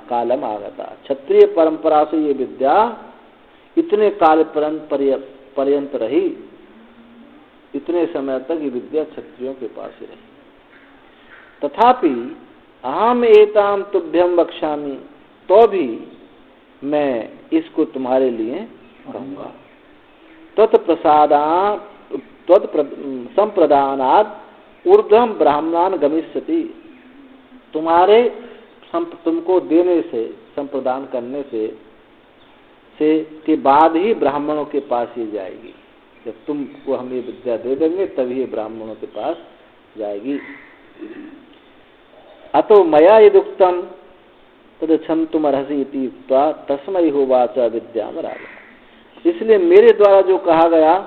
कालम आगता। क्षत्रिय परंपरा से ये विद्या इतने काल पर्यंत रही, इतने समय तक ये विद्या क्षत्रियों के पास ही रही। तथापि अहम एताम तुभ्यम वक्ष्यामि, तो भी मैं इसको तुम्हारे लिए कहूँगा। संप्रदानात् ऊर्ध्वम ब्राह्मणान गमिष्यति, तुम्हारे तुमको देने से, संप्रदान करने से के बाद ही ब्राह्मणों के पास ही जाएगी। जब तुमको हम ये विद्या दे देंगे तभी ये ब्राह्मणों के पास जाएगी। अतो मया यदुक्तम तद क्षन्तुमर्हसि इति उक्त्वा तस्मै होवाच विद्याम राजा। इसलिए मेरे द्वारा जो कहा गया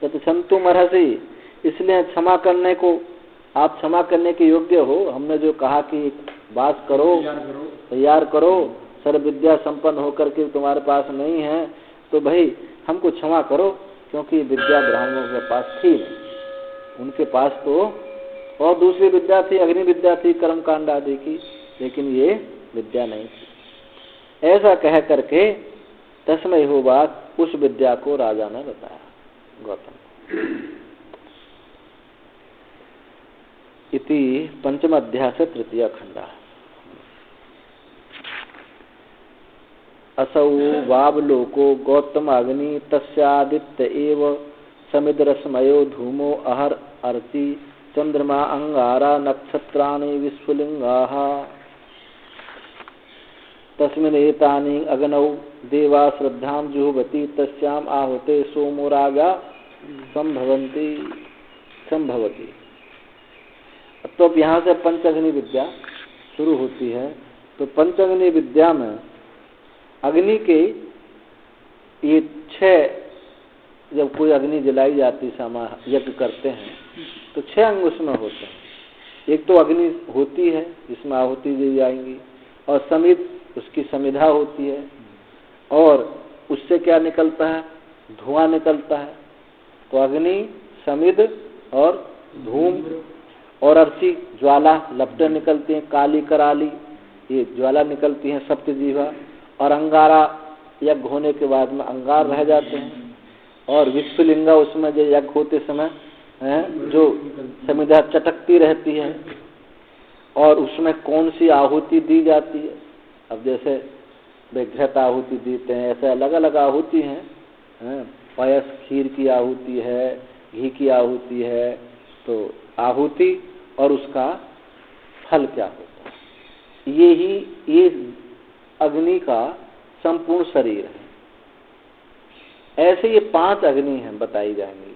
तद क्षन्तुमर्हसि, इसलिए क्षमा करने को, आप क्षमा करने के योग्य हो। हमने जो कहा कि वास करो, तैयार करो, सर्व विद्या संपन्न होकर के तुम्हारे पास नहीं है, तो भाई हमको क्षमा करो, क्योंकि विद्या ब्राह्मणों के पास थी नहीं। उनके पास तो और दूसरी विद्या थी, अग्नि विद्या थी, कर्म कांड आदि की, लेकिन ये विद्या नहीं थी। ऐसा कह करके तस्मै होवा, उस विद्या को राजा ने बताया गौतम। इति पंचम अध्याय से तृतीय खंडा। असौ वावलोको गौतम अग्नि तस्यादित्य एव समिद्रश्मयो धूमो अहर अर्चि चंद्रमा अंगारा नक्षत्राणि विश्वलिंगाः तस्मिन् एतानि अग्नौ देवा श्रद्धां जुहुवति तस्याम् आहुते सोमो राजा संभवति। तो अब यहाँ से पंचअग्नि विद्या शुरू होती है। तो पंचअग्नि विद्या में अग्नि के ये 6, जब कोई अग्नि जलाई जाती, समा यज्ञ करते हैं तो 6 अंग उसमें होते हैं। एक तो अग्नि होती है जिसमें आहुति दी जाएंगी, और समित, उसकी समिधा होती है, और उससे क्या निकलता है, धुआं निकलता है। तो अग्नि, समिध और धूम और अर्ची, ज्वाला, लपटें निकलती हैं, काली कराली ये ज्वाला निकलती हैं, सप्तजीवा। और अंगारा, यज्ञ होने के बाद में अंगार रह जाते हैं। और विश्वलिंगा, उसमें जो यज्ञ होते समय जो समिधा चटकती रहती है, और उसमें कौन सी आहुति दी जाती है। अब जैसे घृत आहुति देते हैं, ऐसे अलग अलग आहुति हैं। पायस, खीर की आहुति है, घी की आहुति है। तो आहुति और उसका फल क्या होता है, ये अग्नि का संपूर्ण शरीर है। ऐसे ये 5 अग्नि हैं बताई जाएंगी।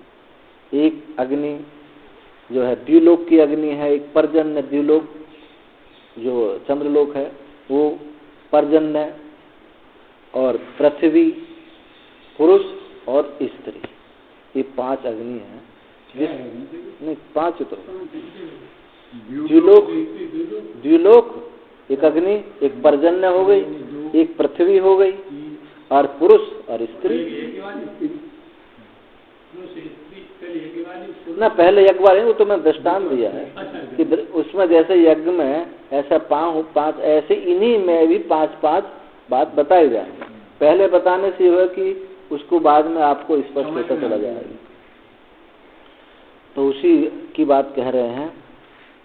एक अग्नि जो है द्युलोक की अग्नि है, एक पर्जन्य द्युलोक जो चंद्रलोक है वो पर्जन्य, और पृथ्वी, पुरुष और स्त्री, ये 5 अग्नि हैं। नहीं 5 तो द्युलोक एक अग्नि, एक पर्जन्य हो गई, एक पृथ्वी हो गई, और पुरुष और स्त्री ना, पहले यज्ञ वाले वो तो मैं दृष्टांत दिया है कि उसमें जैसे यज्ञ में ऐसा पांच ऐसे इन्हीं में भी 5-5 बात बताई जाए। पहले बताने से यह कि उसको बाद में आपको स्पष्ट होता चला जाएगा। तो उसी की बात कह रहे हैं।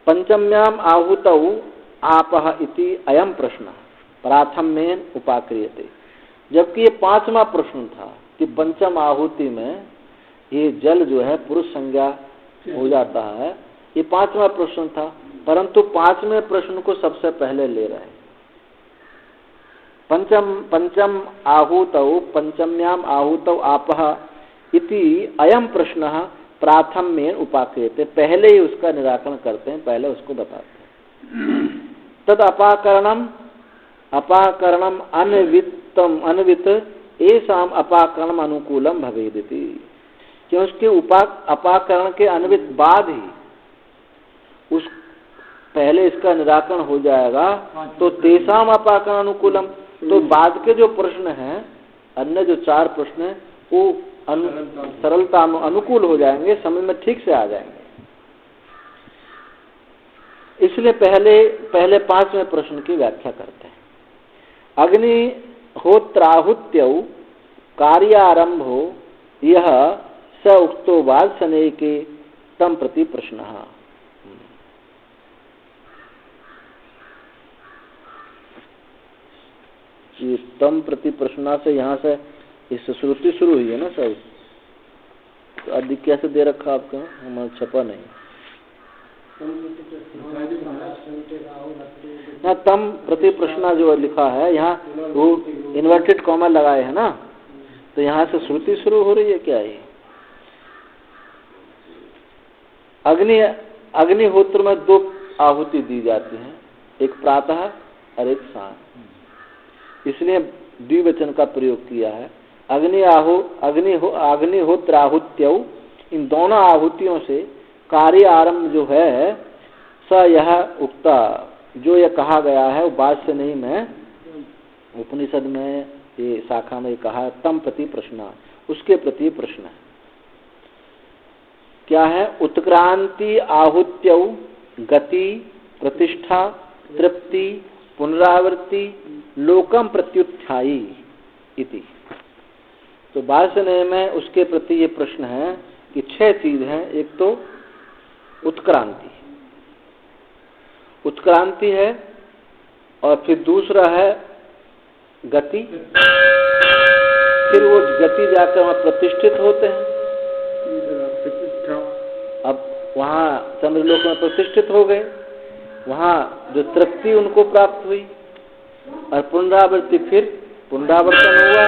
पंचम्याम आहुतौ आपः इति अयम प्रश्न प्राथम्येन उपाक्रियते। जबकि ये 5वां प्रश्न था कि पंचम आहुति में ये जल जो है पुरुष संज्ञा हो जाता है, ये 5वां प्रश्न था, परंतु 5वें प्रश्न को सबसे पहले ले रहे हैं। पंचम आहुतौ पंचम्याम आहुतौ आपः इति अयम प्रश्न प्राथम्येन उपाक्रियते। पहले ही उसका निराकरण करते हैं, पहले उसको बताते हैं। तद अपाकरणम अन्वित एसाम अपाकरणम अनुकूलम भवेदिति। क्यों उसके अपाकरण के अन्वित बाद ही उस पहले इसका निराकरण हो जाएगा, तो तेसाम अपाकरण अनुकूलम, तो बाद के जो प्रश्न हैं, अन्य जो 4 प्रश्न हैं, वो सरलता अनुकूल हो जाएंगे, समझ में ठीक से आ जाएंगे। इसलिए पहले 5वें प्रश्न की व्याख्या करते हैं। अग्निहोत्राहुत्यौ कार्यारंभो यह स उक्तो वात्सने के तम प्रति प्रश्न। ये तम प्रति प्रश्न से यहाँ से इस श्रुति शुरू हुई है ना सर। तो अधिक कैसे दे रखा आपका, हमारा छपा नहीं ना। तम प्रति प्रश्न जो लिखा है यहाँ, वो इन्वर्टेड कॉमा लगाए है ना, तो यहाँ से श्रुति शुरू हो रही है क्या? ये अग्निहोत्र में 2 आहुति दी जाती हैं, एक प्रातः और एक सांझ, इसलिए द्विवचन का प्रयोग किया है। अग्निहोत्राहुत्यौ, इन दोनों आहुतियों से कार्य आरंभ जो है, स यह उक्ता, जो यह कहा गया है, वो बात से नहीं, मैं उपनिषद में ये शाखा में कहा, तम प्रति प्रश्न, उसके प्रति प्रश्न है। क्या है? उत्क्रांति आहुत्यौ गति, प्रतिष्ठा, तृप्ति, पुनरावृत्ति, लोकम प्रत्युत्थायी इति। तो भाष्य में उसके प्रति ये प्रश्न है कि 6 चीज हैं। एक तो उत्क्रांति है, और फिर दूसरा है गति, फिर वो गति जाकर वहां प्रतिष्ठित होते हैं। अब वहां चंद्रलोक में प्रतिष्ठित हो गए, वहां जो तृप्ति उनको प्राप्त हुई, और पुनरावृत्ति, फिर पुनरावर्तन हुआ,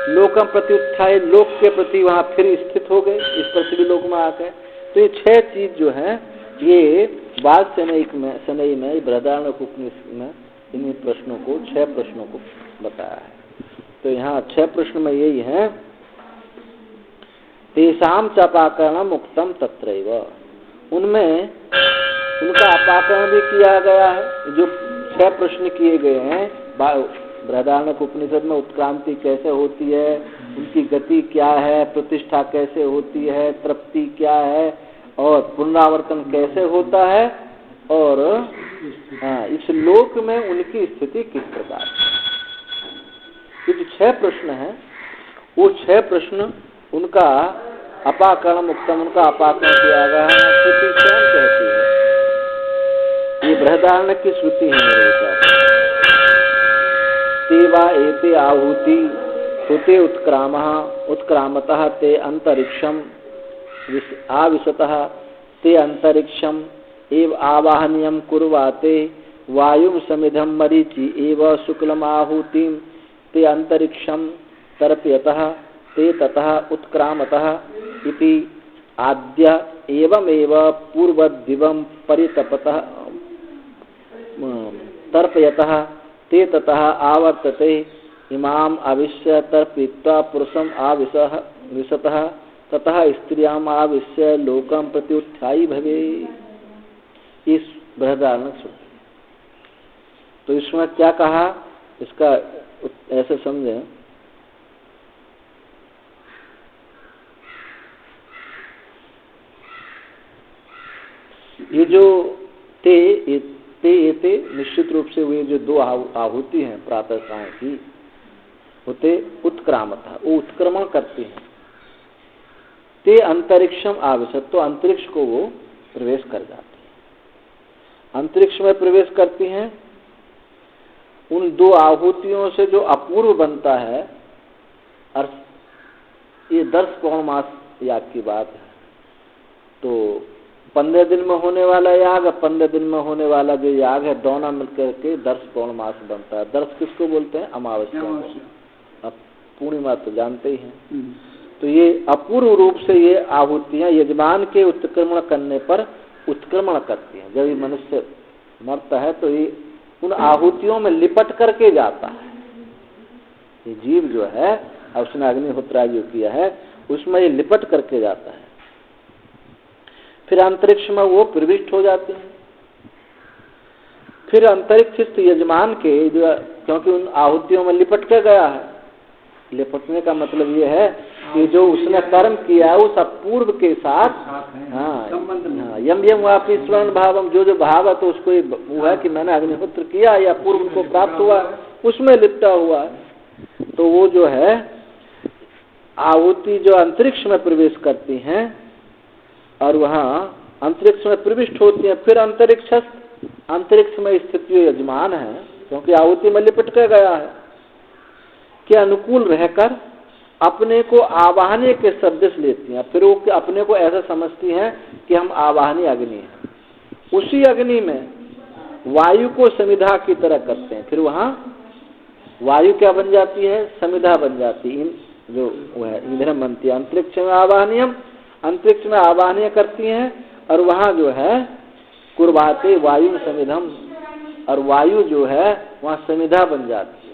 लोकम प्रत्युत्थाय, लोक के प्रति वहां फिर स्थित हो गए, इस पृथ्वी लोक में आकर। तो ये 6 चीज जो है, ये बाद सनई में बृहदारण्यक उपनिषद में इन प्रश्नों को, 6 प्रश्नों को बताया है। तो यहाँ 6 प्रश्न में यही है, तेषाम च अपाकरणम उक्तम तत्रैव, उनमें उनका अपाकरण भी किया गया है। जो 6 प्रश्न किए गए हैं बृहदारण्यक उपनिषद में, उत्क्रांति कैसे होती है, उनकी गति क्या है, प्रतिष्ठा कैसे होती है, तृप्ति क्या है, और पुनरावर्तन कैसे होता है, और इस लोक में उनकी स्थिति किस प्रकार है। ये जो 6 प्रश्न हैं, वो 6 प्रश्न उनका अपाकरण उत्तम, उनका अपाकरण किया गया है। श्रुति स्वयं कहती है, ये बृहदारण्यक की श्रुति है मेरे हिसाब से। तेवा एते आहुति सुते उत्क्रामतः ते अंतरिक्षम आविशतः ते अंतरिक्षम एव आवाहनीयम कुर्वाते वायुम समिधम मरीचि एव शुक्लम आहुतिम ते अंतरिक्षम तर्पयतः ते ततः उत्क्रामतः इति आद्य एवमेव पूर्वदिवं परितपतः तर्पयतः ते ततः आवर्तते इमाम आविश्य तर्पयित्वा पुरुषम आविशतः ततः स्त्रियाम आविश्य लोकम प्रत्युत्थायी भवे। इस बृहदारण्यक श्रुति। तो इसमें क्या कहा, इसका ऐसे समझे ये जो ते निश्चित रूप से वे जो 2 आहुति हैं प्रातः साय की, होते उत्क्रामतः, वो उत्क्रमण करती हैं। ते अंतरिक्षम आविशत, तो अंतरिक्ष को वो प्रवेश कर जाती हैं। अंतरिक्ष में प्रवेश करती हैं। उन 2 आहुतियों से जो अपूर्व बनता है, और ये 10 पौर्णमास याग की बात है। तो 15 दिन में होने वाला याग, 15 दिन में होने वाला जो याग है, दोनों मिलकर के 10 पौर्णमास बनता है। 10 किसको बोलते हैं? अमावस्या को। अब पूर्णिमा तो जानते ही हैं। तो ये अपूर्व रूप से ये आहुतियां यजमान के उत्क्रमण करने पर उत्क्रमण करती हैं। जब ये मनुष्य मरता है तो ये उन आहुतियों में लिपट करके जाता है। ये जीव जो है, उसने अग्निहोत्र जो किया है, उसमें ये लिपट करके जाता है। फिर अंतरिक्ष में वो प्रविष्ट हो जाते हैं। फिर अंतरिक्ष यजमान के जो, क्योंकि उन आहुतियों में लिपट के गया है, लिपटने का मतलब ये है कि जो उसने कर्म किया है उस अपूर्व के साथ, यम यम वापी स्वर्ण भावम, जो भाव है तो उसको वो है कि मैंने अग्निहोत्र किया या पूर्व को प्राप्त हुआ, उसमें लिपटा हुआ है। तो वो जो है आहुति जो अंतरिक्ष में प्रवेश करती हैं और वहाँ अंतरिक्ष में प्रविष्ट होती हैं। फिर अंतरिक्ष में स्थित जो यजमान है, क्योंकि आहुति में लिपट के गया है, के अनुकूल रहकर अपने को आवाहनीय के शब्द से लेती हैं। फिर वो अपने को ऐसा समझती हैं कि हम आवाहनीय अग्नि हैं। उसी अग्नि में वायु को समिधा की तरह करते हैं। फिर वहाँ वायु क्या बन जाती है? समिधा बन जाती है। जो वो है ईंधन बनती है। अंतरिक्ष में आवाहनीयम, अंतरिक्ष में आवाहनीय करती हैं, और वहाँ जो है कुर्बाते वायु समिधम, और वायु जो है वहाँ समिधा बन जाती है।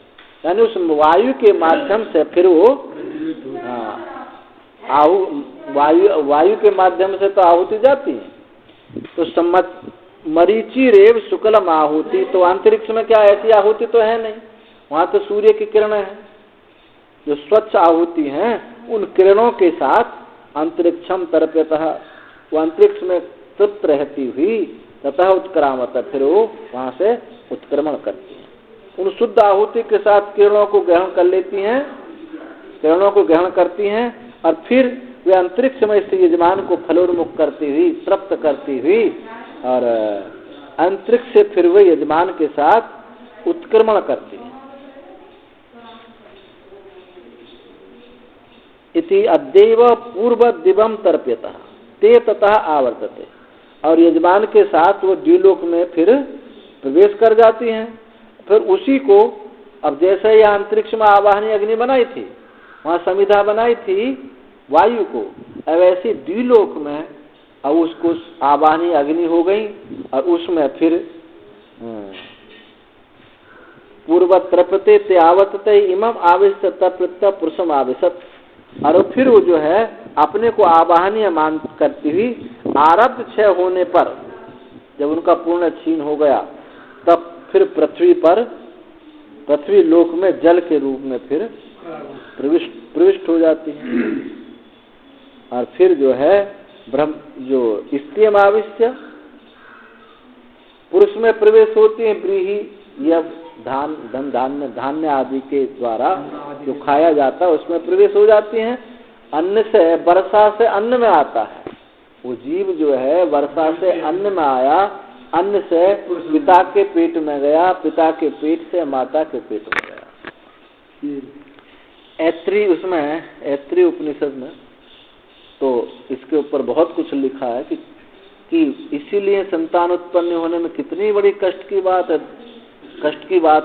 यानी उस वायु के माध्यम से फिर वो वायु के माध्यम से तो आहुति जाती है। तो मरीचि रेव शुक्लम आहुति, तो अंतरिक्ष में क्या ऐसी आहुति तो है नहीं, वहाँ तो सूर्य की किरणें हैं। जो स्वच्छ आहुति हैं उन किरणों के साथ अंतरिक्षम तर्प्यतः, वो अंतरिक्ष में तृप्त रहती हुई ततः उत्क्रामत, फिर वो वहाँ से उत्क्रमण करती हैं। उन शुद्ध आहुति के साथ किरणों को ग्रहण कर लेती हैं, किरणों को ग्रहण करती हैं, और फिर वे अंतरिक्ष में इस यजमान को फलोन्मुख करती हुई, तृप्त करती हुई, और अंतरिक्ष से फिर वे यजमान के साथ उत्क्रमण करती हैं। इति अद्यैव पूर्व दिवम तर्प्यतः ते ततः आवर्तते, और यजमान के साथ वो द्विलोक में फिर प्रवेश कर जाती हैं। फिर उसी को, अब जैसे यह अंतरिक्ष में आवाहनी अग्नि बनाई थी, वहाँ समिधा बनाई थी वायु को, अब ऐसे द्विलोक में अब उसको आवाहनी अग्नि हो गई, और उसमें फिर पूर्व तृप्ते ते आवतते इमम आविष्ट तृप्त पुरुषम आविशत, और फिर वो जो है अपने को आवाहनीय मान करती हुई आरब्ध क्षय होने पर, जब उनका पूर्ण क्षीण हो गया, तब फिर पृथ्वी लोक में जल के रूप में फिर प्रविष्ट हो जाती है। और फिर जो है ब्रह्म जो स्त्रीम आविष्य पुरुष में प्रवेश होती है। ब्रीही या धान्य आदि के द्वारा जो खाया जाता है उसमें प्रवेश हो जाती हैं। अन्न से, वर्षा से अन्न में आता है, वो जीव जो है वर्षा से अन्न में आया, अन्न से पिता के पेट में गया, पिता के पेट से माता के पेट में गया। ऐत्री उपनिषद में तो इसके ऊपर बहुत कुछ लिखा है कि इसीलिए संतान उत्पन्न होने में कितनी बड़ी कष्ट की बात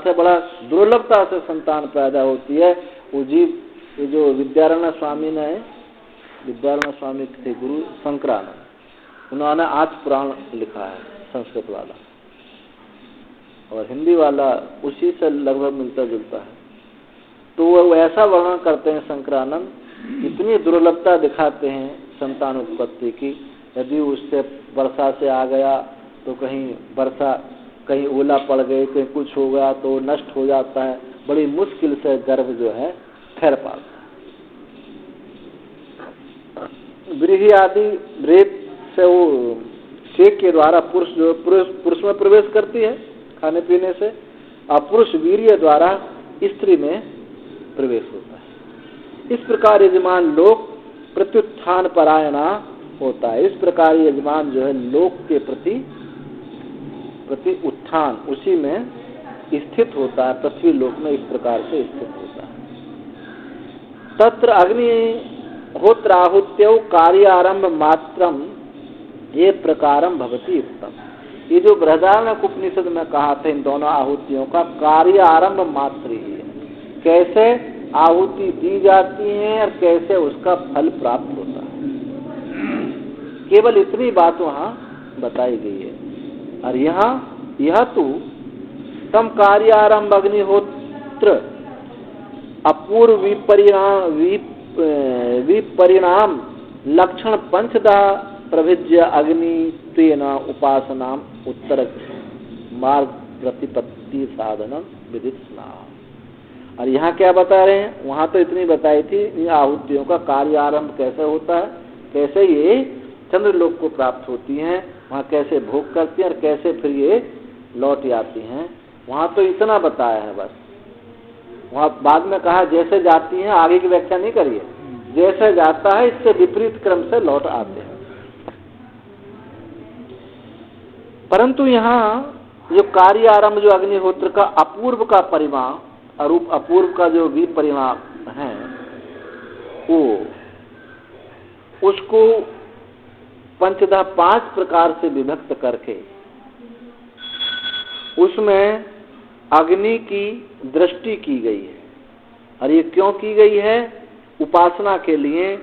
है, बड़ा दुर्लभता से संतान पैदा होती है। वो जीव, ये जो विद्यारण्य स्वामी थे गुरु शंकरानंद, उन्होंने आज पुराण लिखा है, संस्कृत वाला, और हिंदी वाला उसी से लगभग मिलता जुलता है। तो वो ऐसा वर्णन करते हैं शंकरानंद, इतनी दुर्लभता दिखाते हैं संतान उत्पत्ति की। यदि उससे वर्षा से आ गया तो कहीं ओला पड़ गई, कहीं कुछ हो गया तो नष्ट हो जाता है, बड़ी मुश्किल से गर्भ जो है ठहर पाता है। व्रीहि आदि रेत से वो सेक के द्वारा पुरुष में प्रवेश करती है खाने पीने से, और पुरुष वीर्य द्वारा स्त्री में प्रवेश होता है। इस प्रकार यजमान लोक प्रत्युत्थान परायणा होता है। इस प्रकार यजमान जो है लोक के प्रति उत्थान उसी में स्थित होता है, पृथ्वी लोक में इस प्रकार से स्थित होता है। तत्र अग्निहोत्राहुत्यौ कार्यारंभ मात्रम ये प्रकारम भवति उत्तम। ये जो बृहदारण्यक उपनिषद में कहा था इन दोनों आहुतियों का कार्य आरंभ मात्र ही है, कैसे आहुति दी जाती है और कैसे उसका फल प्राप्त होता है, केवल इतनी बात वहां बताई गई है। और यहाँ यह तो तम कार्यारंभ अग्निहोत्र अपूर्व विपरिणाम लक्षण पंचदा प्रभिज्य अग्नि तेना उपासना उत्तर मार्ग प्रतिपत्ति साधन विदित स्नाह। और यहाँ क्या बता रहे हैं, वहां तो इतनी बताई थी इन आहुतियों का कार्य आरंभ कैसे होता है, कैसे ये चंद्रलोक को प्राप्त होती हैं, वहाँ कैसे भोग करती हैं और कैसे फिर ये लौट आती हैं, वहाँ तो इतना बताया है बस। वहाँ बाद में कहा जैसे जाती हैं, आगे की व्याख्या नहीं करिए, जैसे जाता है इससे विपरीत क्रम से लौट आते हैं। परंतु यहाँ जो कार्य आरंभ जो अग्निहोत्र का अपूर्व का परिमाण और अपूर्व का जो भी परिमाण है वो उसको पंचधा 5 प्रकार से विभक्त करके उसमें अग्नि की दृष्टि की गई है। और ये क्यों की गई है, उपासना के लिए,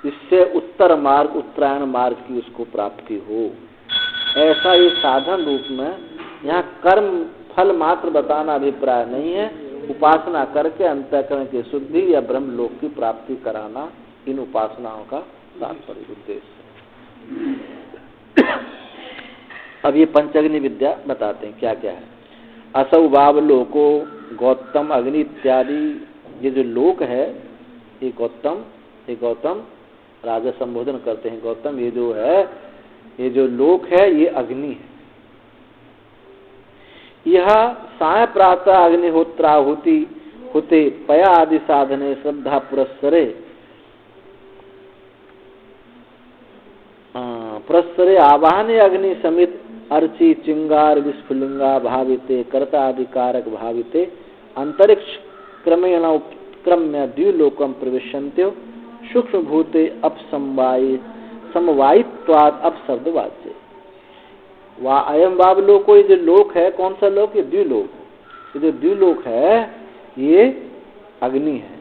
जिससे उत्तर मार्ग उत्तरायण मार्ग की उसको प्राप्ति हो। ऐसा ये साधन रूप में यहाँ कर्म फल मात्र बताना अभिप्राय नहीं है, उपासना करके अंतःकरण की शुद्धि या ब्रह्म लोक की प्राप्ति कराना इन उपासनाओं का तात्पर्य उद्देश्य। अब ये पंचअग्नि विद्या बताते हैं क्या क्या है। असौ भाव लोको गौतम अग्नि इत्यादि, ये जो लोक है ये गौतम राजा संबोधन करते हैं, गौतम ये जो है ये जो लोक है ये अग्नि है। यह साय प्रातः अग्निहोत्राहुति होते पया आदि साधने श्रद्धा पुरस्सरे आवाहने अग्नि समित अर्ची चिंगार विस्फुलिंगा भाविते कर्ता आदि कारक भाविते अंतरिक्ष क्रमेण उत्क्रम्य द्विलोकम प्रविशन्त्यो सूक्ष्म भूते समवायित्वाद अपशब्दवाच्य। वा अयम वाव लोको, ये जो लोक है कौन सा लोक, ये द्विलोक। ये जो द्विलोक है ये अग्नि है।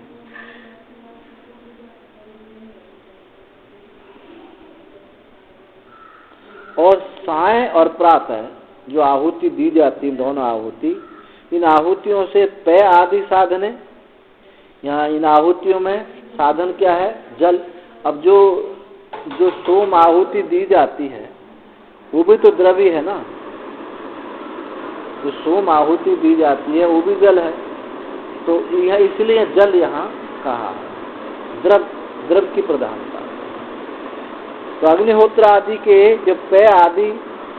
और साय और प्रातः जो आहुति दी जाती है, दोनों आहुति, इन आहुतियों से पेय आदि साधने, यहाँ इन आहुतियों में साधन क्या है, जल। अब जो सोम आहुति दी जाती है वो भी तो द्रव्य है ना, जो सोम आहुति दी जाती है वो भी जल है, तो यह इसलिए जल यहाँ कहा है, द्रव की प्रधानता। तो अग्निहोत्र आदि के जो पेय आदि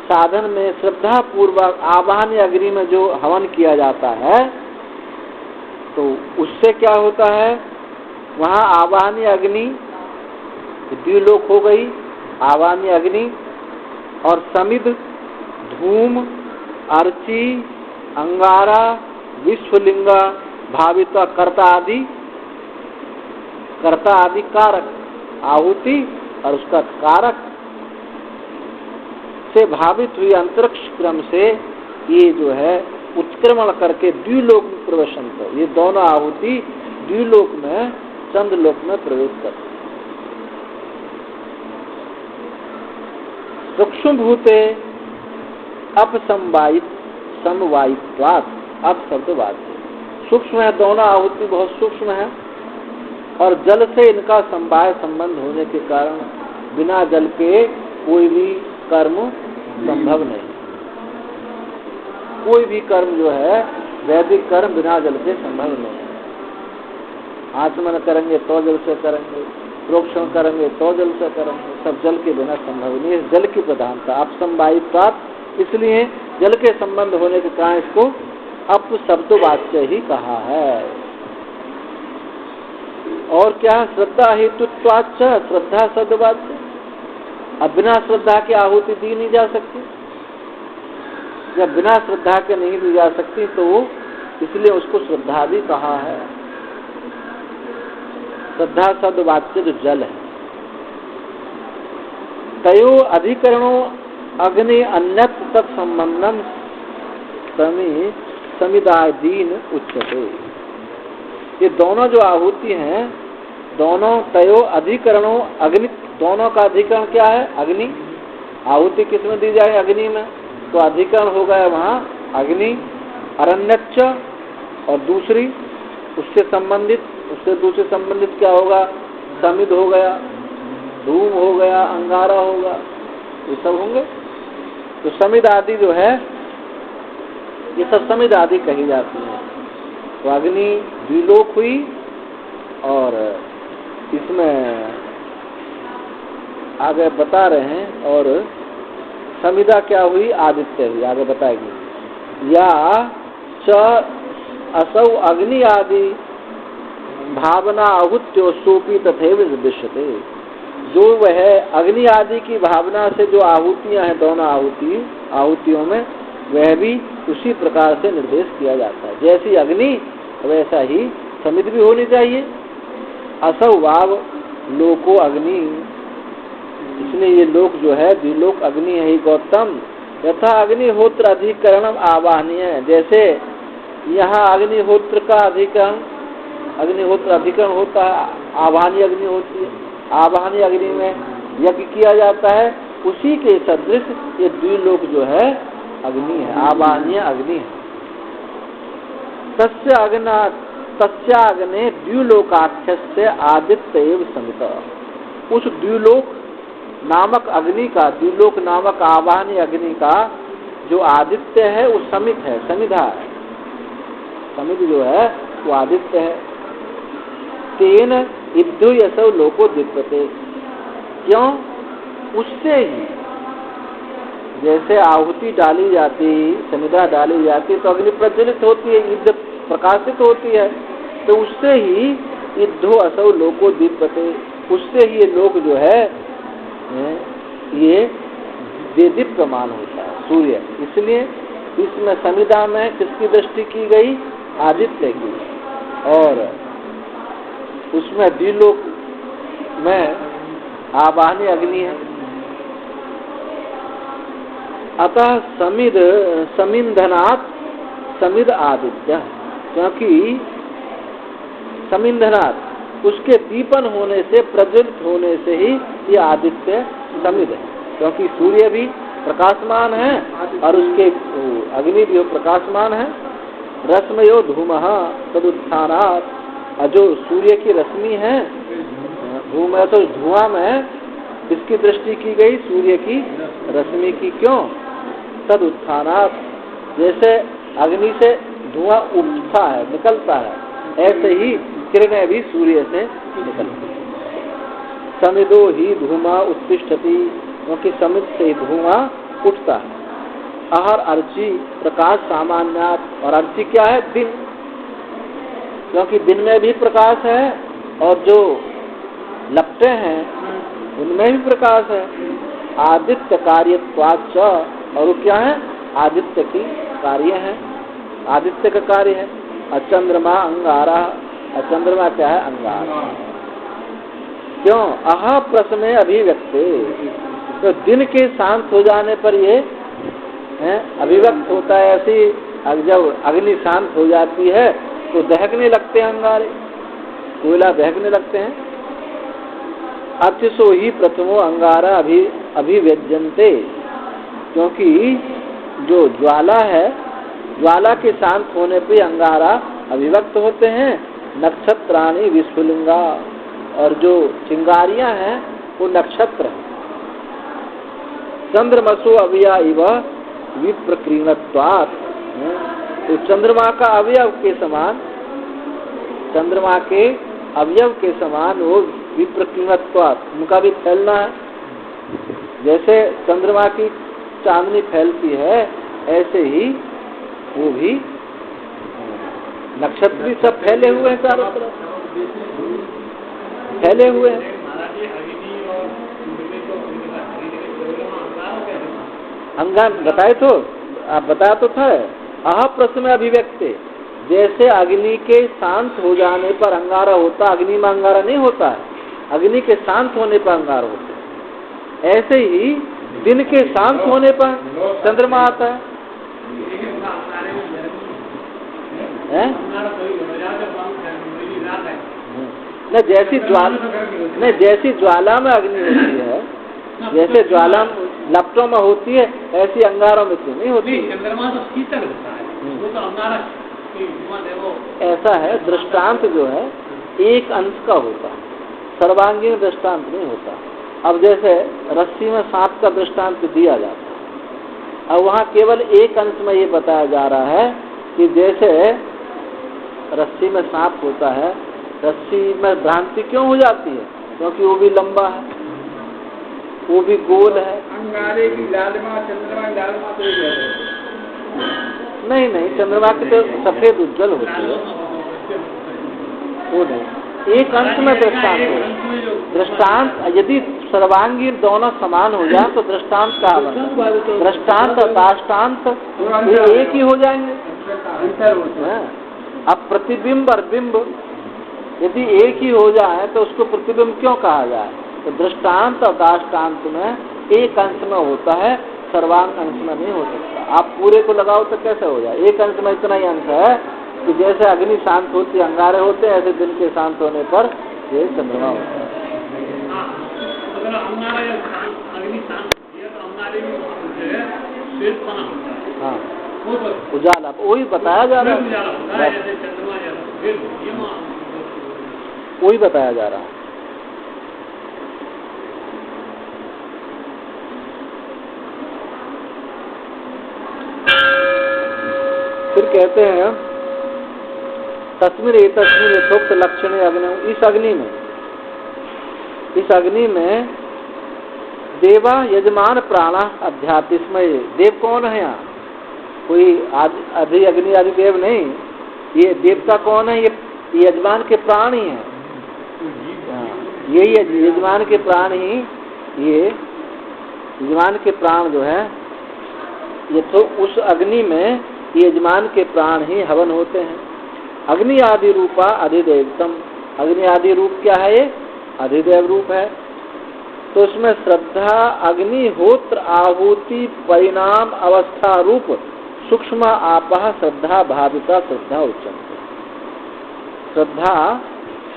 साधन में श्रद्धा पूर्वक आवाहन अग्नि में जो हवन किया जाता है, तो उससे क्या होता है, वहाँ आवाहन अग्नि द्विलोक हो गई, आवाहन अग्नि और समिध, धूम, अर्ची, अंगारा, विश्वलिंगा, भाविता, कर्ता आदि कारक, आहुति और उसका कारक से भावित हुई अंतरिक्ष क्रम से ये जो है उत्क्रमण करके द्विलोक में प्रवेशन कर, ये दोनों आहुति द्विलोक में चंद्रलोक में प्रवेश करते। सूक्ष्म भूते समवायित्वात् अपशब्दवाद। सूक्ष्म है, दोनों आहुति बहुत सूक्ष्म है और जल से इनका समवाय संबंध होने के कारण बिना जल के कोई भी कर्म संभव नहीं। कोई भी कर्म जो है वैदिक कर्म बिना जल के संभव नहीं। आचमन करेंगे तो जल से करेंगे, प्रोक्षण करेंगे तो जल से करेंगे, सब जल के बिना संभव नहीं है। जल की प्रधानता अपसंवायित्वात्, इसलिए जल के संबंध होने के कारण इसको अप शब्दवाच्य ही कहा है। और क्या, श्रद्धा हेतुत्वाच्च, श्रद्धा शब्दवाच्य। अब बिना श्रद्धा के आहुति दी नहीं जा सकती, जब बिना श्रद्धा के नहीं दी जा सकती तो इसलिए उसको श्रद्धा भी कहा है। श्रद्धा शब्द वाच्य जो जल है। तयो अधिकरणों अग्नि अन्यत तत्संबंधम समिदादीन उच्यते। ये दोनों जो आहुति हैं, दोनों तयो अधिकरणों अग्नि, दोनों का अधिकरण क्या है? अग्नि। आहुति किसमें दी जाए? अग्नि में। तो अधिकरण हो गया वहाँ अग्नि, अरण्यच्च, और दूसरी उससे संबंधित, उससे दूसरे संबंधित क्या होगा? समिध हो गया, धूम हो गया, अंगारा होगा, ये सब होंगे। तो समिध आदि जो है ये सब समिध आदि कही जाती है। तो अग्नि द्विलोक हुई, और इसमें आगे बता रहे हैं, और समिधा क्या हुई? आदित्य हुई, आगे बताएगी। या च असौ अग्नि आदि भावना आहुत्यो सोपी तथैव दृश्यते। जो वह अग्नि आदि की भावना से जो आहुतियां हैं, दोनों आहुतियों में, वह भी उसी प्रकार से निर्देश किया जाता है। जैसी अग्नि वैसा ही समिध भी होनी चाहिए। असौ वाव लोको अग्नि, इसलिए ये लोक जो है द्विलोक अग्नि है ही गौतम। यथा अग्निहोत्र अधिकरणम आवाहनीय है, जैसे यहाँ अग्निहोत्र का अधिकरण, अग्निहोत्र अधिकरण होता है, आवाहनीय अग्नि होती है। आवाहनीय अग्नि में यज्ञ किया जाता है, उसी के सदृश ये द्विलोक जो है अग्नि है, आवाहनीय अग्नि है। तस्याग्ने द्विलोकाख्यस्य आदित्य एव समिता। उस द्विलोक नामक अग्नि का, द्विलोक नामक आवाहनीय अग्नि का जो आदित्य है वो समित है, समिधा है। समित जो है वो आदित्य है। तेन इद्धु यसौ लोको दीप्यते। क्यों? उससे ही जैसे आहुति डाली जाती, समिधा डाली जाती तो अग्नि प्रज्वलित होती है, इद्ध प्रकाशित होती है। तो उससे ही इद्धो असौ लोको दीप्यते, उससे ही ये लोक जो है ये दीप्यमान होता है, सूर्य। इसलिए इसमें समिधा में किसकी दृष्टि की गई? आदित्य की। और उसमें द्विलोक में आवाहनीय अग्नि है। अतः समिंधनात् समिध आदित्य, क्योंकि समिंधनात् उसके दीपन होने से, प्रज्वलित होने से ही ये आदित्य समिध है। क्योंकि सूर्य भी प्रकाशमान है और उसके अग्नि भी प्रकाशमान है। रश्मयो धूमः तदुत्थानात्, जो सूर्य की रश्मि है, धूम है तो धुआं में किसकी दृष्टि की गई? सूर्य की रश्मि की। क्यों? तदुत्थानात्, जैसे अग्नि से धुआं उठता है, निकलता है, ऐसे ही किरणें भी सूर्य से निकलती है। समिदो ही धूमा उत्तिष्ठति, क्योंकि समिध से धुआं उठता है। अहर अर्ची प्रकाश सामान्यात, और अर्ची क्या है? दिन। क्योंकि दिन में भी प्रकाश है और जो लपटे हैं उनमें भी प्रकाश है। आदित्य कार्यत्वाच्च, और वो क्या है? आदित्य की कार्य है, आदित्य का कार्य है। अचंद्रमा अंगारा, अचंद्रमा क्या है? अंगारा। क्यों? अहा प्रश्न अभिव्यक्ते, तो दिन के शांत हो जाने पर ये अभिव्यक्त होता है। ऐसी जब अग्नि शांत हो जाती है तो दहकने लगते हैं अंगारे, कोयला दहकने लगते हैं। अतिशो ही प्रथमो अंगारा अभिव्यज्यन्ते, क्योंकि जो ज्वाला है, ज्वाला के शांत होने पे अंगारा अभिव्यक्त होते हैं। नक्षत्राणि विस्फुलिंगा, और जो चिंगारियां हैं वो नक्षत्र हैं। चंद्रमसो अवया इव विप्रकीर्णत्वात्, तो चंद्रमा का अवयव के समान, चंद्रमा के अवयव के समान वो विप्रकृमत्वात्, उनका भी फैलना है। जैसे चंद्रमा की चांदनी फैलती है ऐसे ही वो भी नक्षत्र भी सब फैले हुए हैं, चारों तरफ फैले हुए हैं। अंगार बताए तो, आप बताया तो था, आह प्रश्न अभिव्यक्ति, जैसे अग्नि के शांत हो जाने पर अंगारा होता, अग्नि में अंगारा नहीं होता है, अग्नि के शांत होने पर अंगारा होता है, ऐसे ही दिन के शांत होने पर चंद्रमा आता है। न जैसी ज्वाला में अग्नि होती है, जैसे ज्वाला लपटों में होती है, ऐसी अंगारों में क्यों नहीं होती? चंद्रमा तो शीतल होता है, वो तो अंगारा ऐसा है। दृष्टांत जो है एक अंश का होता है, सर्वांगीण दृष्टांत नहीं होता। अब जैसे रस्सी में सांप का दृष्टांत दिया जाता है, अब वहाँ केवल एक अंश में ये बताया जा रहा है कि जैसे रस्सी में सांप होता है, रस्सी में भ्रांति क्यों हो जाती है? क्योंकि वो भी लंबा है, वो भी गोल है। अंगारे की लालिमा, चंद्रमा की लालिमा तो नहीं, चंद्रमा की तो सफेद उज्जवल होती है, वो नहीं, एक अंश में दृष्टांत हो। दृष्टांत यदि सर्वांगीण दोनों समान हो जाए तो दृष्टांत कहा बना? दृष्टांत और दाष्टांत एक ही हो जाएंगे। अब प्रतिबिंब और बिंब यदि एक ही हो जाए तो उसको प्रतिबिंब क्यों कहा जाए? तो दृष्टांत और दाष्टांत में एक अंश में होता है, सर्वांग अंश में नहीं हो सकता। आप पूरे को लगाओ तो कैसे हो जाए? एक अंश में इतना ही अंश है कि जैसे अग्नि शांत होती, अंगारे होते, ऐसे दिन के शांत होने पर ये चंद्रमा होता है। हाँ, उजाला वही बताया जा रहा है, वही बताया जा रहा है। फिर कहते हैं तस्मिन यथोक्त लक्षण अग्नि, इस अग्नि में देवा यजमान प्राणा अध्यात्मय। देव कौन है यहाँ? कोई आदि अग्नि आदि देव नहीं, ये देवता कौन है? ये यजमान के प्राण ही है। यही यजमान के प्राण ही, ये यजमान के प्राण जो है ये तो उस अग्नि में यजमान के प्राण ही हवन होते हैं। अग्नि आदि रूपा अधिदेवतम, अग्नि आदि रूप क्या है? ये अधिदेव रूप है। तो इसमें श्रद्धा अग्निहोत्र आहुति परिणाम अवस्था रूप सूक्ष्म आपह श्रद्धा भाविता श्रद्धा उच्चते।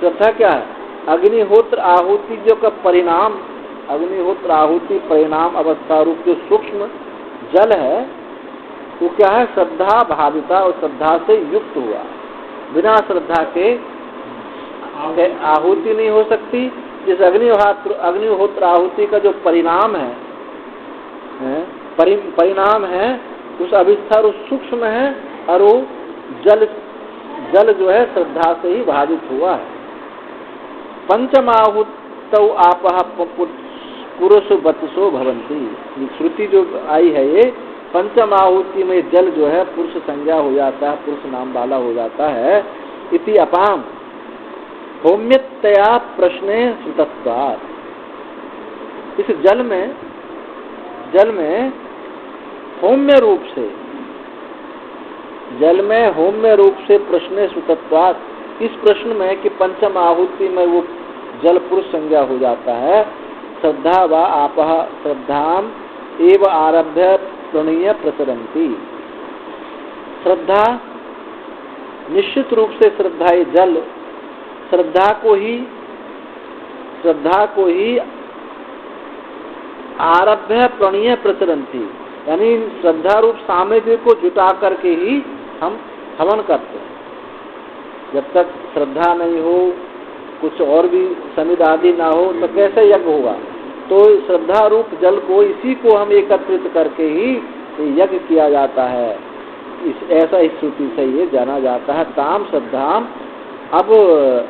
श्रद्धा क्या है? अग्निहोत्र आहुति जो का परिणाम, अग्निहोत्र आहुति परिणाम अवस्था रूप जो सूक्ष्म जल है वो क्या है? श्रद्धा भाविता, और श्रद्धा से युक्त हुआ। बिना श्रद्धा के आहुति नहीं हो सकती। जिस अग्निहोत्र आहुति का जो परिणाम है, परिणाम है उस अविस्तर उस सूक्ष्म है, और वो जल जो है श्रद्धा से ही भावित हुआ है। पंचमाहुत आपह पुरुष बतसो भवंती, श्रुति जो आई है ये पंचमाहुति में जल जो है पुरुष संज्ञा हो जाता है, पुरुष नाम वाला हो जाता है। इति अपाम होम्यतया प्रश्ने सुतत्वात्, इस जल में होम्य रूप से, जल में होम्य रूप से प्रश्ने सुतत्वात्, इस प्रश्न में कि पंचम आहुति में वो जल पुरुष संज्ञा हो जाता है। श्रद्धा व आपह श्रद्धाम एव आरभ्य प्रणीय प्रसरंती। श्रद्धा निश्चित रूप से श्रद्धा, ये जल श्रद्धा को ही आरभ्य प्रणीय प्रसरंती, यानी श्रद्धा रूप सामग्री को जुटा करके ही हम हवन करते हैं। जब तक श्रद्धा नहीं हो, कुछ और भी समिध आदि ना हो तो कैसे यज्ञ होगा? तो श्रद्धा रूप जल को, इसी को हम एकत्रित करके ही यज्ञ किया जाता है। ऐसा इस श्रुति से ये जाना जाता है। ताम श्रद्धाम अब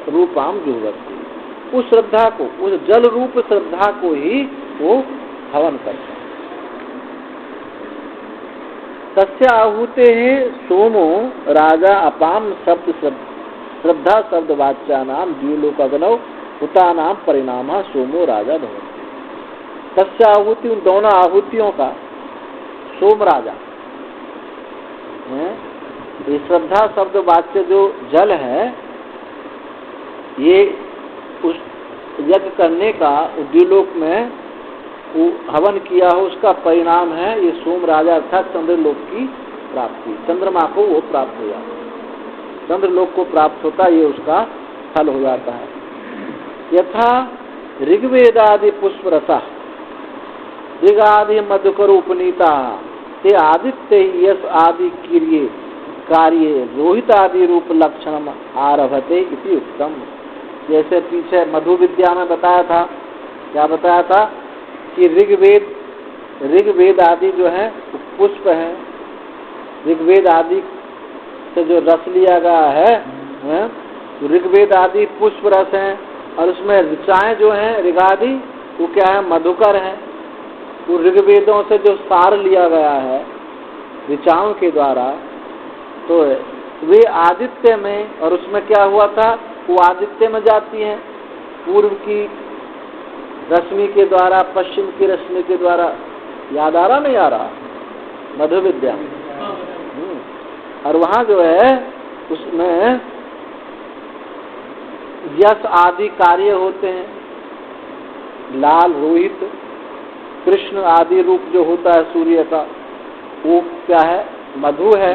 रूपाम जुहवती, उस श्रद्धा को, उस जल रूप श्रद्धा को ही वो हवन करते हैं। तस्य आहुते सोमो राजा अपाम शब्द श्रद्धा शब्द वाच्या नाम द्विलोक अग्नौ हुता नाम परिणाम सोमो राजा भवति। तस्य आहुति, उन दोनों आहुतियों का सोम राजा है। ये श्रद्धा शब्द वाच्य जो जल है, ये उस यज्ञ करने का द्विलोक में वो हवन किया हो, उसका परिणाम है ये सोम राजा अर्थात चंद्रलोक की प्राप्ति। चंद्रमा को वो प्राप्त हो जाता है, चंद्रलोक को प्राप्त होता है, ये उसका फल हो जाता है। यथा ऋग्वेदादि पुष्प रसा ऋगादि मधुकर उपनीता ते आदित्य यश आदि किर्ये कार्ये रोहित आदि रूप लक्षण आरभते इति उत्तम। जैसे पीछे मधु विद्या में बताया था, क्या बताया था कि ऋग्वेद आदि जो है पुष्प है, ऋग्वेद आदि से जो रस लिया गया है, ऋग्वेद आदि पुष्प रस है, और उसमें ऋचाएं जो हैं ऋगादि वो क्या है, मधुकर है। वो ऋग्वेदों से जो सार लिया गया है ऋचाओं के द्वारा, तो वे आदित्य में, और उसमें क्या हुआ था, वो आदित्य में जाती हैं पूर्व की रश्मि के द्वारा, पश्चिम की रश्मि के द्वारा। याद आ रहा नहीं आ रहा मधु विद्या में? और वहाँ जो है उसमें यश आदि कार्य होते हैं, लाल रोहित कृष्ण आदि रूप जो होता है सूर्य का, वो क्या है, मधु है।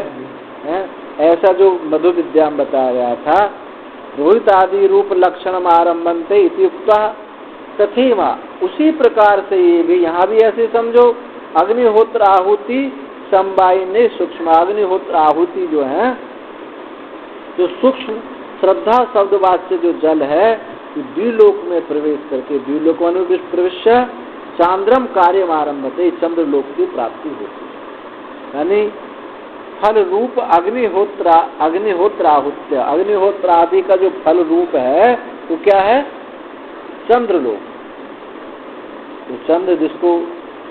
ऐसा जो मधु विद्या में बताया गया था, रोहित आदि रूप लक्षण आरंभन्ते इति उक्ता तथेवा, उसी प्रकार से ये भी यहाँ भी ऐसे समझो। अग्निहोत्र आहुति समवाय ने सूक्ष्म, अग्निहोत्र आहुति जो है, जो सूक्ष्म श्रद्धा शब्दवाच्य जो जल है, द्विलोक में प्रवेश करके, द्विलोक प्रवेश चांद्रम कार्य आरंभते, चंद्रलोक की प्राप्ति होती है। यानी फल रूप अग्निहोत्र आहुत्य, अग्निहोत्र आदि का जो फल रूप है वो क्या है, चंद्रलोक। तो चंद्र जिसको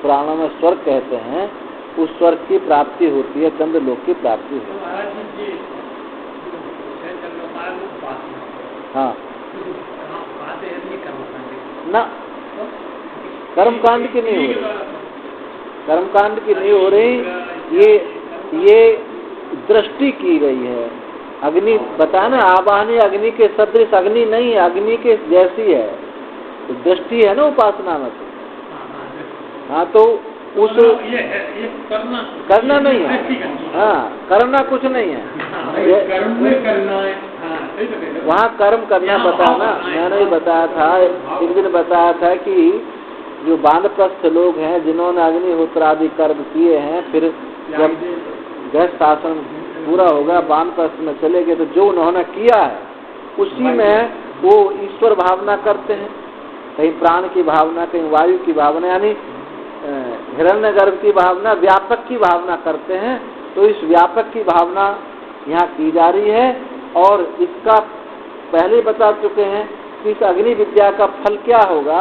पुराणों में स्वर्ग कहते हैं, उस स्वर्ग की प्राप्ति होती है, चंद्रलोक की प्राप्ति होती है। हाँ ना, कर्मकांड की नहीं हो रही, कर्मकांड की नहीं हो रही, ये दृष्टि की गई है। अग्नि बताया ना, आवाहनी अग्नि के सदृश अग्नि नहीं है, अग्नि के जैसी है, तो दृष्टि है ना उपासना में। हाँ, तो उस ये करना नहीं है, हाँ करना कुछ नहीं है, कर्म में करना है। वहाँ कर्म करना बताना, मैंने ही बताया था, एक दिन बताया था कि जो वानप्रस्थ लोग हैं जिन्होंने अग्निहोत्र आदि कर्म किए हैं, फिर जब गृहस्थ शासन पूरा होगा, वानप्रस्थ में चले गए, तो जो उन्होंने किया है उसी में वो ईश्वर भावना करते हैं, कहीं प्राण की भावना, कहीं वायु की भावना, यानी हिरण्यगर्भ की भावना, व्यापक की भावना करते हैं। तो इस व्यापक की भावना यहाँ की जा रही है, और इसका पहले बता चुके हैं कि इस अग्नि विद्या का फल क्या होगा,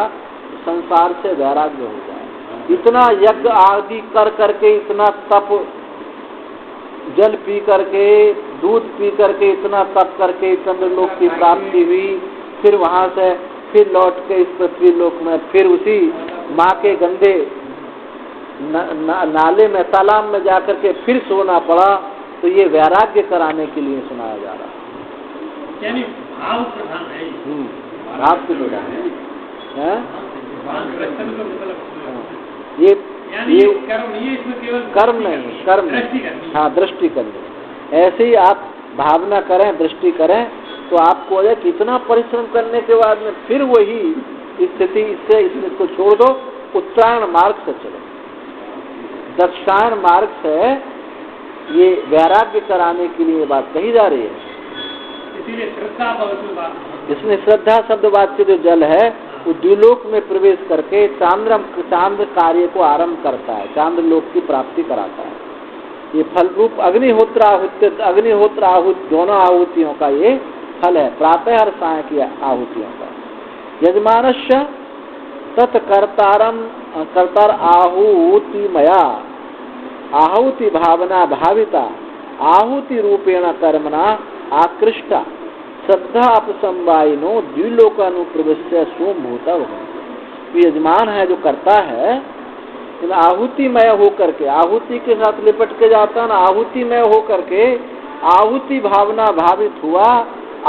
संसार से वैराग्य हो जाए। इतना यज्ञ आदि कर करके, इतना तप, जल पी करके, दूध पी करके, इतना तप करके चंद्रलोक की प्राप्ति हुई, फिर वहाँ से फिर लौट के इस पृथ्वी लोक में फिर उसी माँ के गंदे नाले में, तालाब में जाकर के फिर सोना पड़ा। तो ये वैराग्य कराने के लिए सुनाया जा रहा है, यानी भाव प्रधान है। भाव से प्रधान है, ये कर्म, ये इसमें केवल कर्म नहीं, कर्म नहीं, हाँ दृष्टि करनी। ऐसे ही आप भावना करें, दृष्टि करें, तो आपको हो जाए कितना परिश्रम करने के बाद में फिर वही स्थिति, इससे इसको छोड़ दो, उत्तरायण मार्ग से चलो, दक्षिणायन मार्ग से ये वैराग्य कराने के लिए बात कही जा रही है। इसीलिए श्रद्धा, इसमें श्रद्धा शब्द वाच्य जो जल है वो द्विलोक में प्रवेश करके चांद्र कार्य को आरंभ करता है, चांद्रलोक की प्राप्ति कराता है। ये फल रूप अग्निहोत्र आहुति दोनों आहुतियों का ये फल है, प्रातः और साय की आहुतियों का। यजमानस्य तत्कर्तार आहुतिमया आहुति भावना भाविता आहुति रूपेण कर्मणा आकृष्टा श्रद्धा अपसंवायिनो द्विलोकानुप्रविश्य सोमभूता भवन्ति। यजमान है जो करता है, आहुतिमय होकर के, आहुति के साथ लिपट के जाता ना, आहुतिमय होकर के आहुति भावना भावित हुआ,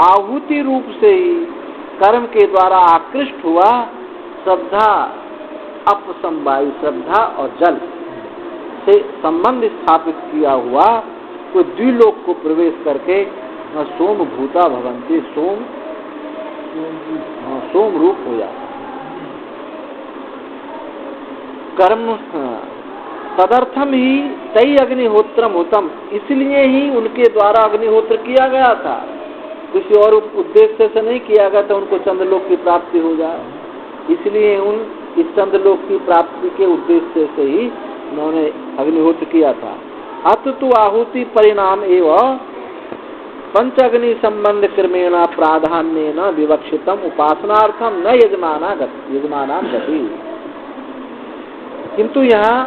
आहुति रूप से ही कर्म के द्वारा आकृष्ट हुआ, श्रद्धा अपसंवायु, श्रद्धा और जल से संबंध स्थापित किया हुआ, तो द्विलोक को प्रवेश करके सोम भूता भवंती, सोम रूप हो जाता। कर्म तदर्थम ही तई अग्निहोत्रम होतम, इसलिए ही उनके द्वारा अग्निहोत्र किया गया था, किसी और उद्देश्य से नहीं किया गया था उनको चंद्रलोक की प्राप्ति हो जाए, इसलिए इस चंद्रलोक की प्राप्ति के उद्देश्य से ही उन्होंने अग्निहोत्र किया था। अतु आहुति परिणाम एवं पंचअग्नि संबंध क्रमेण प्राधान्येन विवक्षितम उपासनार्थम न यजमानाम गति। किंतु यहाँ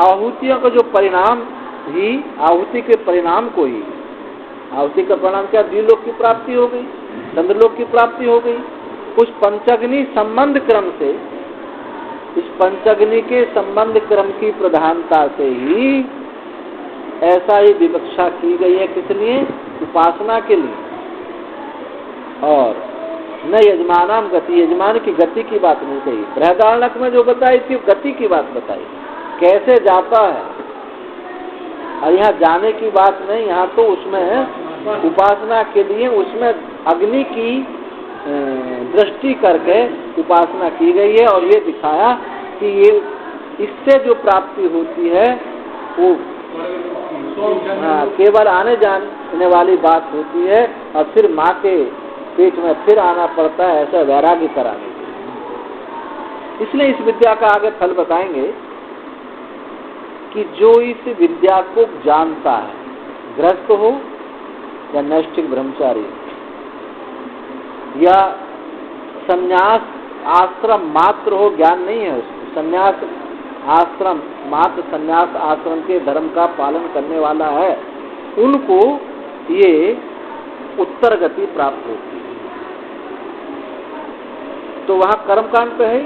आहुतियों का जो परिणाम ही, आहुति के परिणाम को ही, आहुति का परिणाम क्या, द्विलोक की प्राप्ति हो गई, चंद्रलोक की प्राप्ति हो गई। उस पंचअग्नि संबंध क्रम से, इस पंचअग्नि के संबंध क्रम की प्रधानता से ही ऐसा ही विवक्षा की गई है। किस लिए? उपासना के लिए। और न यजमानाम गति, यजमान की गति की बात नहीं कही। बृहदारण्यक में जो बताई थी गति की बात बताई, कैसे जाता है, और यहाँ जाने की बात नहीं, यहाँ तो उसमें उपासना के लिए उसमें अग्नि की दृष्टि करके उपासना की गई है, और ये दिखाया कि ये इससे जो प्राप्ति होती है वो केवल आने जाने वाली बात होती है, और फिर माँ के पेट में फिर आना पड़ता है, ऐसा वैराग्य कराने। इसलिए इस विद्या का आगे फल बताएंगे कि जो इस विद्या को जानता है, गृहस्थ हो या नैष्ठिक ब्रह्मचारी या संन्यास आश्रम मात्र हो, ज्ञान नहीं है उसको, संन्यास आश्रम मात्र संन्यास आश्रम के धर्म का पालन करने वाला है, उनको ये उत्तर गति प्राप्त होती है। तो वहाँ कर्मकांड पे है,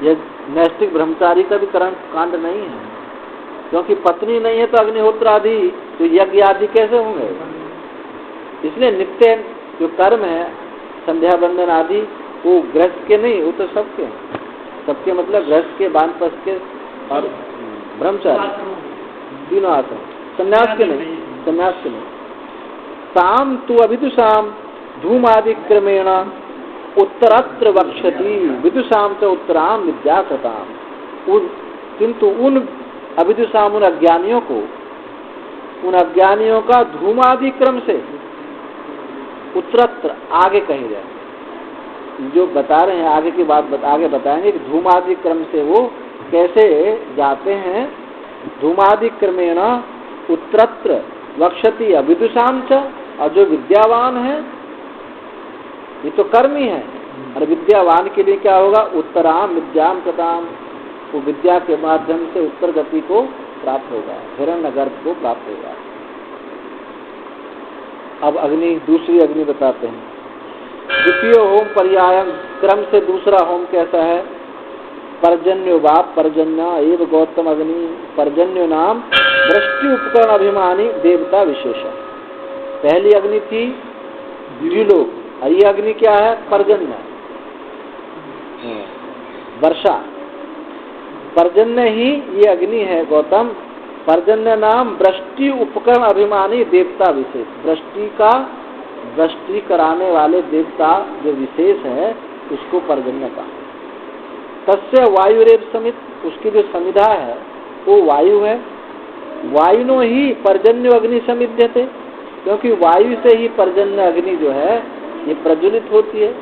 ये नैष्ठिक ब्रह्मचारी का भी कर्म कांड नहीं है, क्योंकि पत्नी नहीं है तो अग्निहोत्र आदि तो यज्ञ आदि कैसे होंगे। इसलिए नित्य जो कर्म है, संध्या बंदन आदि, वो गृहस्थ के नहीं, वो तो सबके हैं। सबके मतलब गृहस्थ के, वानप्रस्थ के और ब्रह्मचारी, तीनों आश्रम। संन्यास के नहीं, संन्यास के नहीं। ताम तु अभिदुषाम धूमादि क्रमेण उत्तरत्र वक्षति, विदुषाम च उत्तराम विद्यासताम। किंतु उन अभिदुषाम, उन अज्ञानियों को, उन अज्ञानियों का धूमादि क्रम से उत्तरत्र आगे कहे जाए, जो बता रहे हैं आगे की बात आगे बताएंगे कि धूमादि क्रम से वो कैसे जाते हैं। धूमादि क्रमेण उत्तरत्र वक्षति अविदुषाम च, और जो विद्यावान है, ये तो कर्म ही है, और विद्यावान के लिए क्या होगा, उत्तराम विद्याम प्रताम, वो विद्या के माध्यम से उत्तर गति को प्राप्त होगा, हिरण्यगर्भ को प्राप्त होगा। अब अग्नि, दूसरी अग्नि बताते हैं। द्वितीय होम पर्यायम, क्रम से दूसरा होम कैसा है। पर्जन्यो वा पर्जन्य एव गौतम अग्नि, पर्जन्यो नाम दृष्टि उपकरण अभिमानी देवता विशेष। पहली अग्नि थी द्विलोक, और ये अग्नि क्या है, पर्जन्य, वर्षा। पर्जन्य ही ये अग्नि है गौतम। पर्जन्य नाम वृष्टि उपकरण अभिमानी देवता विशेष, वृष्टि कराने वाले देवता जो विशेष है उसको पर्जन्य का। तस्य वायुरेव समित, उसकी जो समिधा है वो वायु है। वायुनो ही पर्जन्य अग्नि समिध्यते, क्योंकि वायु से ही पर्जन्य अग्नि जो है ये प्रज्वलित होती है।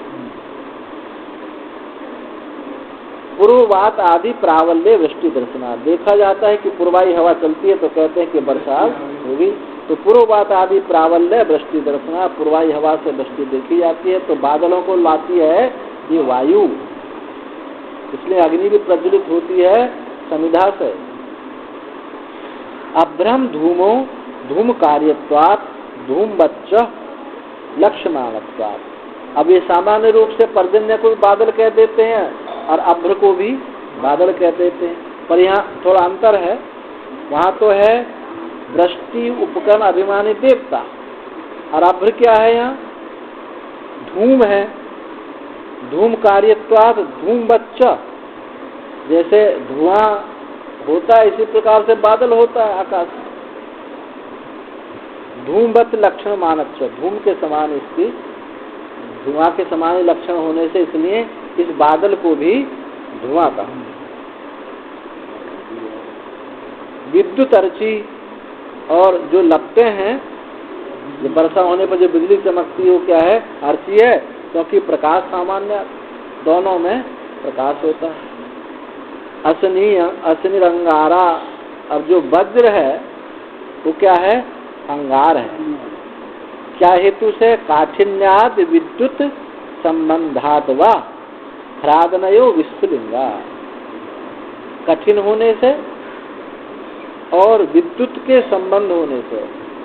पूर्ववात आदि प्रावल्य वृष्टि दर्शना। देखा जाता है कि पूर्वाई हवा चलती है तो कहते हैं कि बरसात होगी। तो पूर्ववात आदि प्रावल्य वृष्टि दर्शना, पूर्वाई हवा से वृष्टि देखी जाती है तो बादलों को लाती है ये वायु, इसलिए अग्नि भी प्रज्वलित होती है समिधा से। अभ्रम धूमो धूम कार्यत्वात् धूमवच्च लक्ष्यमाणत्वात्। अब ये सामान्य रूप से पर्जन्य को भी बादल कह देते हैं और अभ्र को भी बादल कह देते हैं, पर यहाँ थोड़ा अंतर है। वहाँ तो है वृष्टि उपकरण अभिमानी देवता, और अभ्र क्या है? यहाँ धूम है। धूम कार्यत्वात् धूमवच्च, जैसे धुआं होता है इसी प्रकार से बादल होता है आकाश। धूमवत लक्षण मानच्च, धूम के समान इसकी, धुआं के समान लक्षण होने से इसलिए इस बादल को भी धुआं कहा। विद्युत अर्ची, और जो लपटे हैं, जो वर्षा होने पर जो बिजली चमकती है वो क्या है? अर्ची है, क्योंकि प्रकाश सामान्य दोनों में प्रकाश होता है। असनी अंगारा, और जो वज्र है वो क्या है? अंगार है। क्या हेतु से? काठिन्याद विद्युत संबंधात वा ह्रादनयो विस्फुलिंगा, कठिन होने से और विद्युत के संबंध होने से।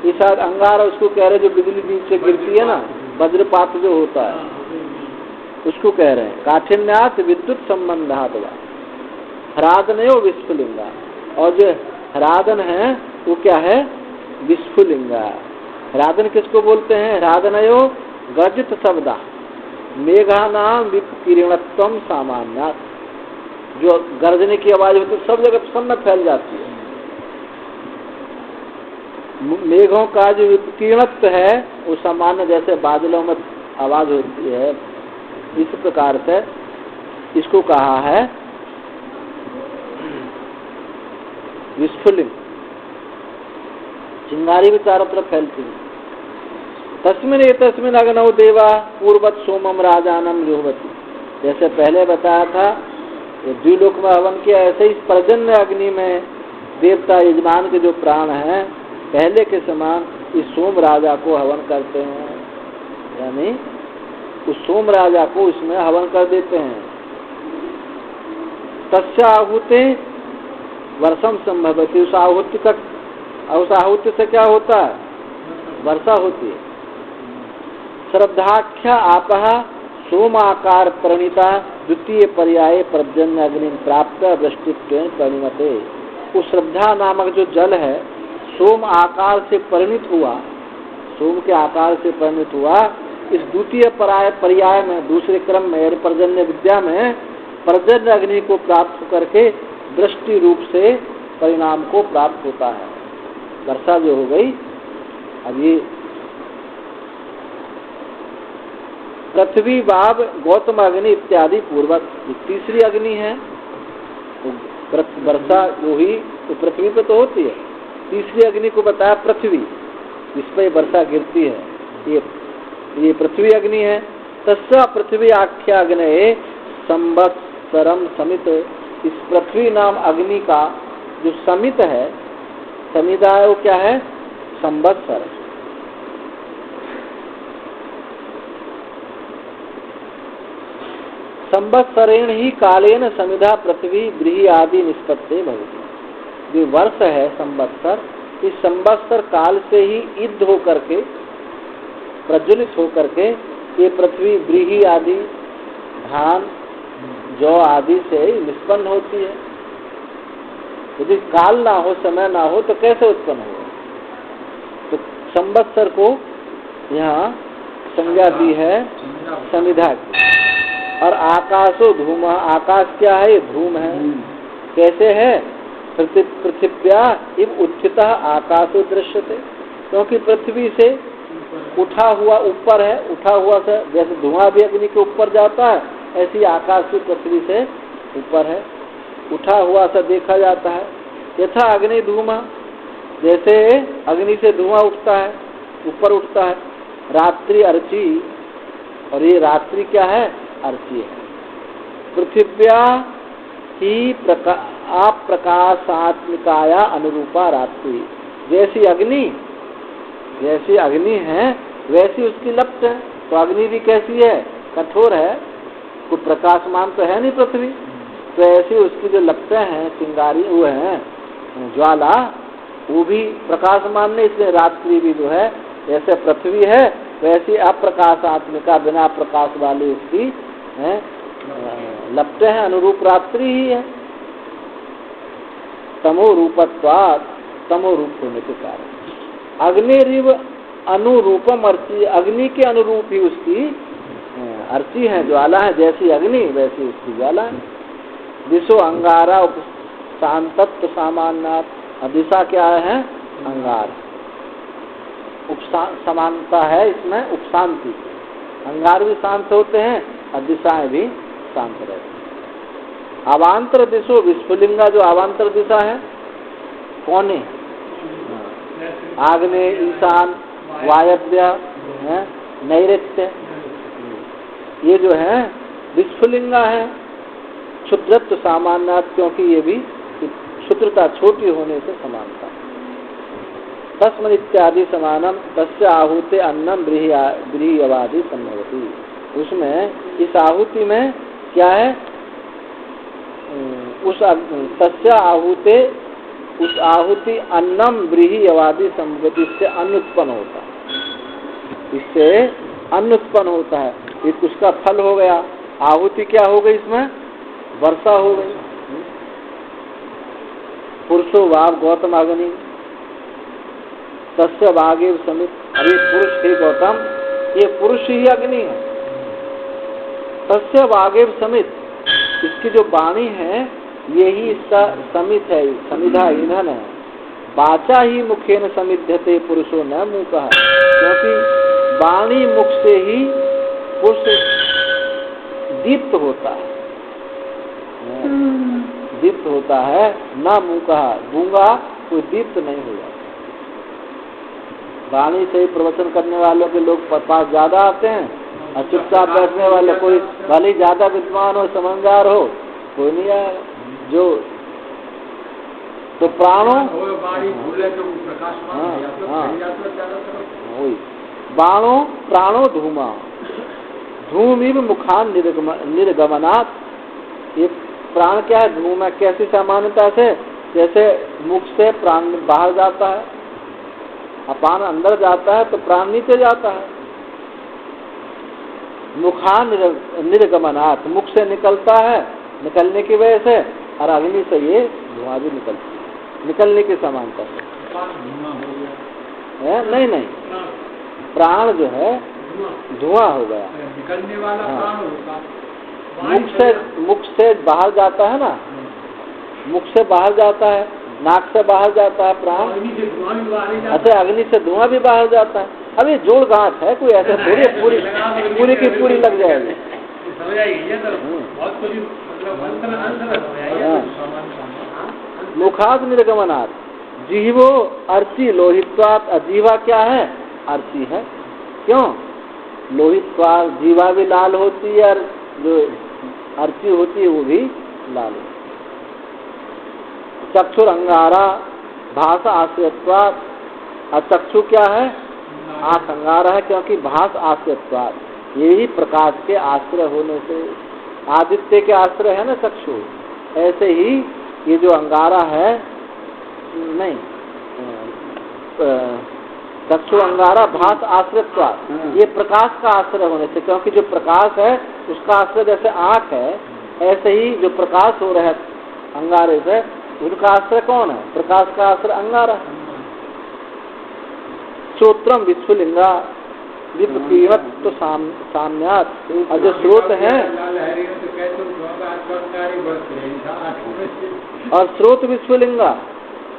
इस अंगार उसको कह रहे जो बिजली बीच से गिरती है ना, वज्रपात जो होता है उसको कह रहे हैं काठिन्यात विद्युत संबंधात वा ह्रादनयो विस्फुलिंगा। और जो ह्रादन है वो क्या है? विस्फुलिंगा। ह्रादन किसको बोलते हैं? ह्रादनयो गर्जित शब्दा मेघानाम विकिरणत्वम सामान्य, जो गर्जने की आवाज होती है सब जगह सब में फैल जाती है। मेघों का जो विकिरणत्व है वो सामान्य जैसे बादलों में आवाज होती है, इस प्रकार से इसको कहा है विस्फुलिंग। चिंगारी भी चारों तरफ फैलती है। तस्मिन अग्नौ देवा पूर्वत सोमम राजानम जुहवती, जैसे पहले बताया था ये द्विलोक में हवन किया, ऐसे ही पर्जन्य अग्नि में देवता यजमान के जो प्राण हैं पहले के समान इस सोम राजा को हवन करते हैं, यानी उस सोम राजा को इसमें हवन कर देते हैं। तस्या आहुति वर्षम संभवती, उस आहुति का, उस आहुति से क्या होता है? वर्षा होती है। श्रद्धाख्या आपः सोमाकार परिणीता द्वितीय पर्याय पर्जन्य अग्नि प्राप्त वृष्टित्व परिणमते। उस श्रद्धा नामक जो जल है सोम आकार से परिणित हुआ, सोम के आकार से परिणित हुआ। इस द्वितीय पर्याय में, दूसरे क्रम में, पर्जन्य विद्या में पर्जन्य अग्नि को प्राप्त करके दृष्टि रूप से परिणाम को प्राप्त होता है। वर्षा जो हो गई, अब ये पृथ्वी बाब गौतम अग्नि इत्यादि पूर्वक तीसरी अग्नि है। तो वर्षा जो हुई तो पृथ्वी पे तो होती है, तीसरी अग्नि को बताया पृथ्वी, इस पर वर्षा गिरती है, ये पृथ्वी अग्नि है। तस्या पृथ्वी आख्या अग्नि संवत्सरम समित, इस पृथ्वी नाम अग्नि का जो समित है, समिता है वो क्या है? संवत्सर। संवत्सरेण ही कालेन समिधा पृथ्वी ब्रीहि आदि निष्पत्ति भवति। जो वर्ष है संवत्सर, इस संवत्सर काल से ही युद्ध होकर के, प्रज्वलित होकर के ये पृथ्वी ब्रीहि आदि, धान, जौ आदि से निष्पन्न होती है। यदि काल ना हो, समय ना हो तो कैसे उत्पन्न होगा? तो संवत्सर को यहाँ संज्ञा दी है समिधा की। और आकाशो धूम, आकाश क्या है? ये धूम है। कैसे है? पृथिव्या इव उत्थितः आकाशो दृश्यते, क्योंकि पृथ्वी से उठा हुआ ऊपर है, उठा हुआ से जैसे धुआं भी अग्नि के ऊपर जाता है, ऐसी आकाश भी पृथ्वी से ऊपर है, उठा हुआ सा देखा जाता है। यथा अग्नि धूमा, जैसे अग्नि से धुआं उठता है, ऊपर उठता है। रात्रि अर्ची, और ये रात्रि क्या है? अर्ची है। पृथिव्या ही अप्रकाशात्मिकाया अनुरूपा रात्रि। जैसी अग्नि है वैसी उसकी लपट है। तो अग्नि भी कैसी है? कठोर है, कोई प्रकाशमान तो है नहीं पृथ्वी। तो ऐसी उसकी जो लपटें हैं, चिंगारी वो है ज्वाला, वो भी प्रकाशमान नहीं। इसलिए रात्रि भी जो है जैसे पृथ्वी है वैसी अप्रकाशात्मिका बिना प्रकाश वाली उसकी है लपटें हैं, अनुरूप रात्रि ही है। तमो रूपत्वात्, तमो रूप होने के कारण। अग्निरिव अनुरूपम अर्ची, अग्नि के अनुरूप ही उसकी अर्ची है, ज्वाला है। जैसी अग्नि वैसी उसकी ज्वाला है। दिशो अंगारा उपशांतत्व सामान्यात्, दिशा क्या है? अंगार। समानता है इसमें उपशांति, अंगार भी शांत होते हैं और दिशाएं भी शांत रहती हैं। अवांतर दिशो विस्फुलिंगा, जो अवांतर दिशा है कोने, आग्नेय, ईशान, वायव्य, नैऋत्य, ये जो है विस्फुलिंगा है। क्षुद्रत्व सामान्यात्, क्योंकि ये भी क्षुद्रता छोटी होने से समानता। तस्मन् इत्यादि समानम तस्य आहुते अन्नम ब्रीहियवादि संभवति। उसमें इस आहुति में क्या है? उस तस्य आहुते, उस आहुति अन्नम ब्रीहियवादि संभवति, इससे अन्न उत्पन्न होता है, इससे अन्न उत्पन्न होता है। ये उसका फल हो गया। आहुति क्या हो गई? इसमें वर्षा हो गई। पुरुषो वाव गौतम अग्नि तस्य वागेव समित। अरे पुरुष हे गौतम, ये पुरुष ही अग्नि है। तस्य वागेव समित, इसकी जो वाणी है यही इसका समित है, समिधा ईंधन है। वाचा ही मुखेन समिध्यते पुरुषो न मूकः, क्योंकि वाणी मुख से ही पुरुष दीप्त होता है, दीप्त होता है। न मूकः, गूंगा कोई दीप्त नहीं हो जाता। वाणी से ही प्रवचन करने वालों के लोग पास ज्यादा आते हैं, और चुपचाप बैठने वाले कोई भले ज्यादा विद्वान हो, समझदार हो, कोई नहीं आएगा। जो तो प्राणों, बाणों प्राणो धूमा, धूमिव मुखान निर्गमनात्। ये प्राण क्या है? धूम है। कैसी सामान्यता से? जैसे मुख से प्राण बाहर जाता है, अपान अंदर जाता है तो प्राण नीचे जाता है। मुखान निर्गमनात्, मुख से निकलता है, निकलने की वजह से, और अग्नि से ये धुआं भी निकलती है, निकलने की समानता है। नहीं, प्राण जो है धुआं हो गया, निकलने वाला प्राण होगा। मुख से बाहर जाता है ना, मुख से बाहर जाता है, नाक से बाहर जाता है प्राण। अच्छा, अग्नि से धुआं भी बाहर जाता है। अब ये जोड़ गांठ है, कोई ऐसे थोड़ी पूरी की पूरी लग जाएगी। मुखाद निर्गमनात् जीवो अर्ची लोहित्वात्। अजीवा क्या है? अर्ची है। क्यों? लोहित्वात्, जीवा भी लाल होती है और जो अर्ची होती है वो भी लाल होती है। चक्षुर अंगारा भाषा आश्रयत्वात्। और चक्षु क्या है? आंख अंगारा है, क्योंकि भाष आश्रयत्वात्, यही प्रकाश के आश्रय होने से, आदित्य के आश्रय है ना चक्षु। ऐसे ही ये जो अंगारा है, नहीं, चक्षु अंगारा भास आश्रयत्वात्, ये प्रकाश का आश्रय होने से, क्योंकि जो प्रकाश है उसका आश्रय जैसे आंख है, ऐसे ही जो प्रकाश हो रहा है अंगारे से, उनका आश्रय कौन है? प्रकाश का आश्रय अंगारा। श्रोत्रम विस्फुलिंगा विपकीवत तो साम्यात। और जो स्रोत है और स्रोत विस्फुलिंगा,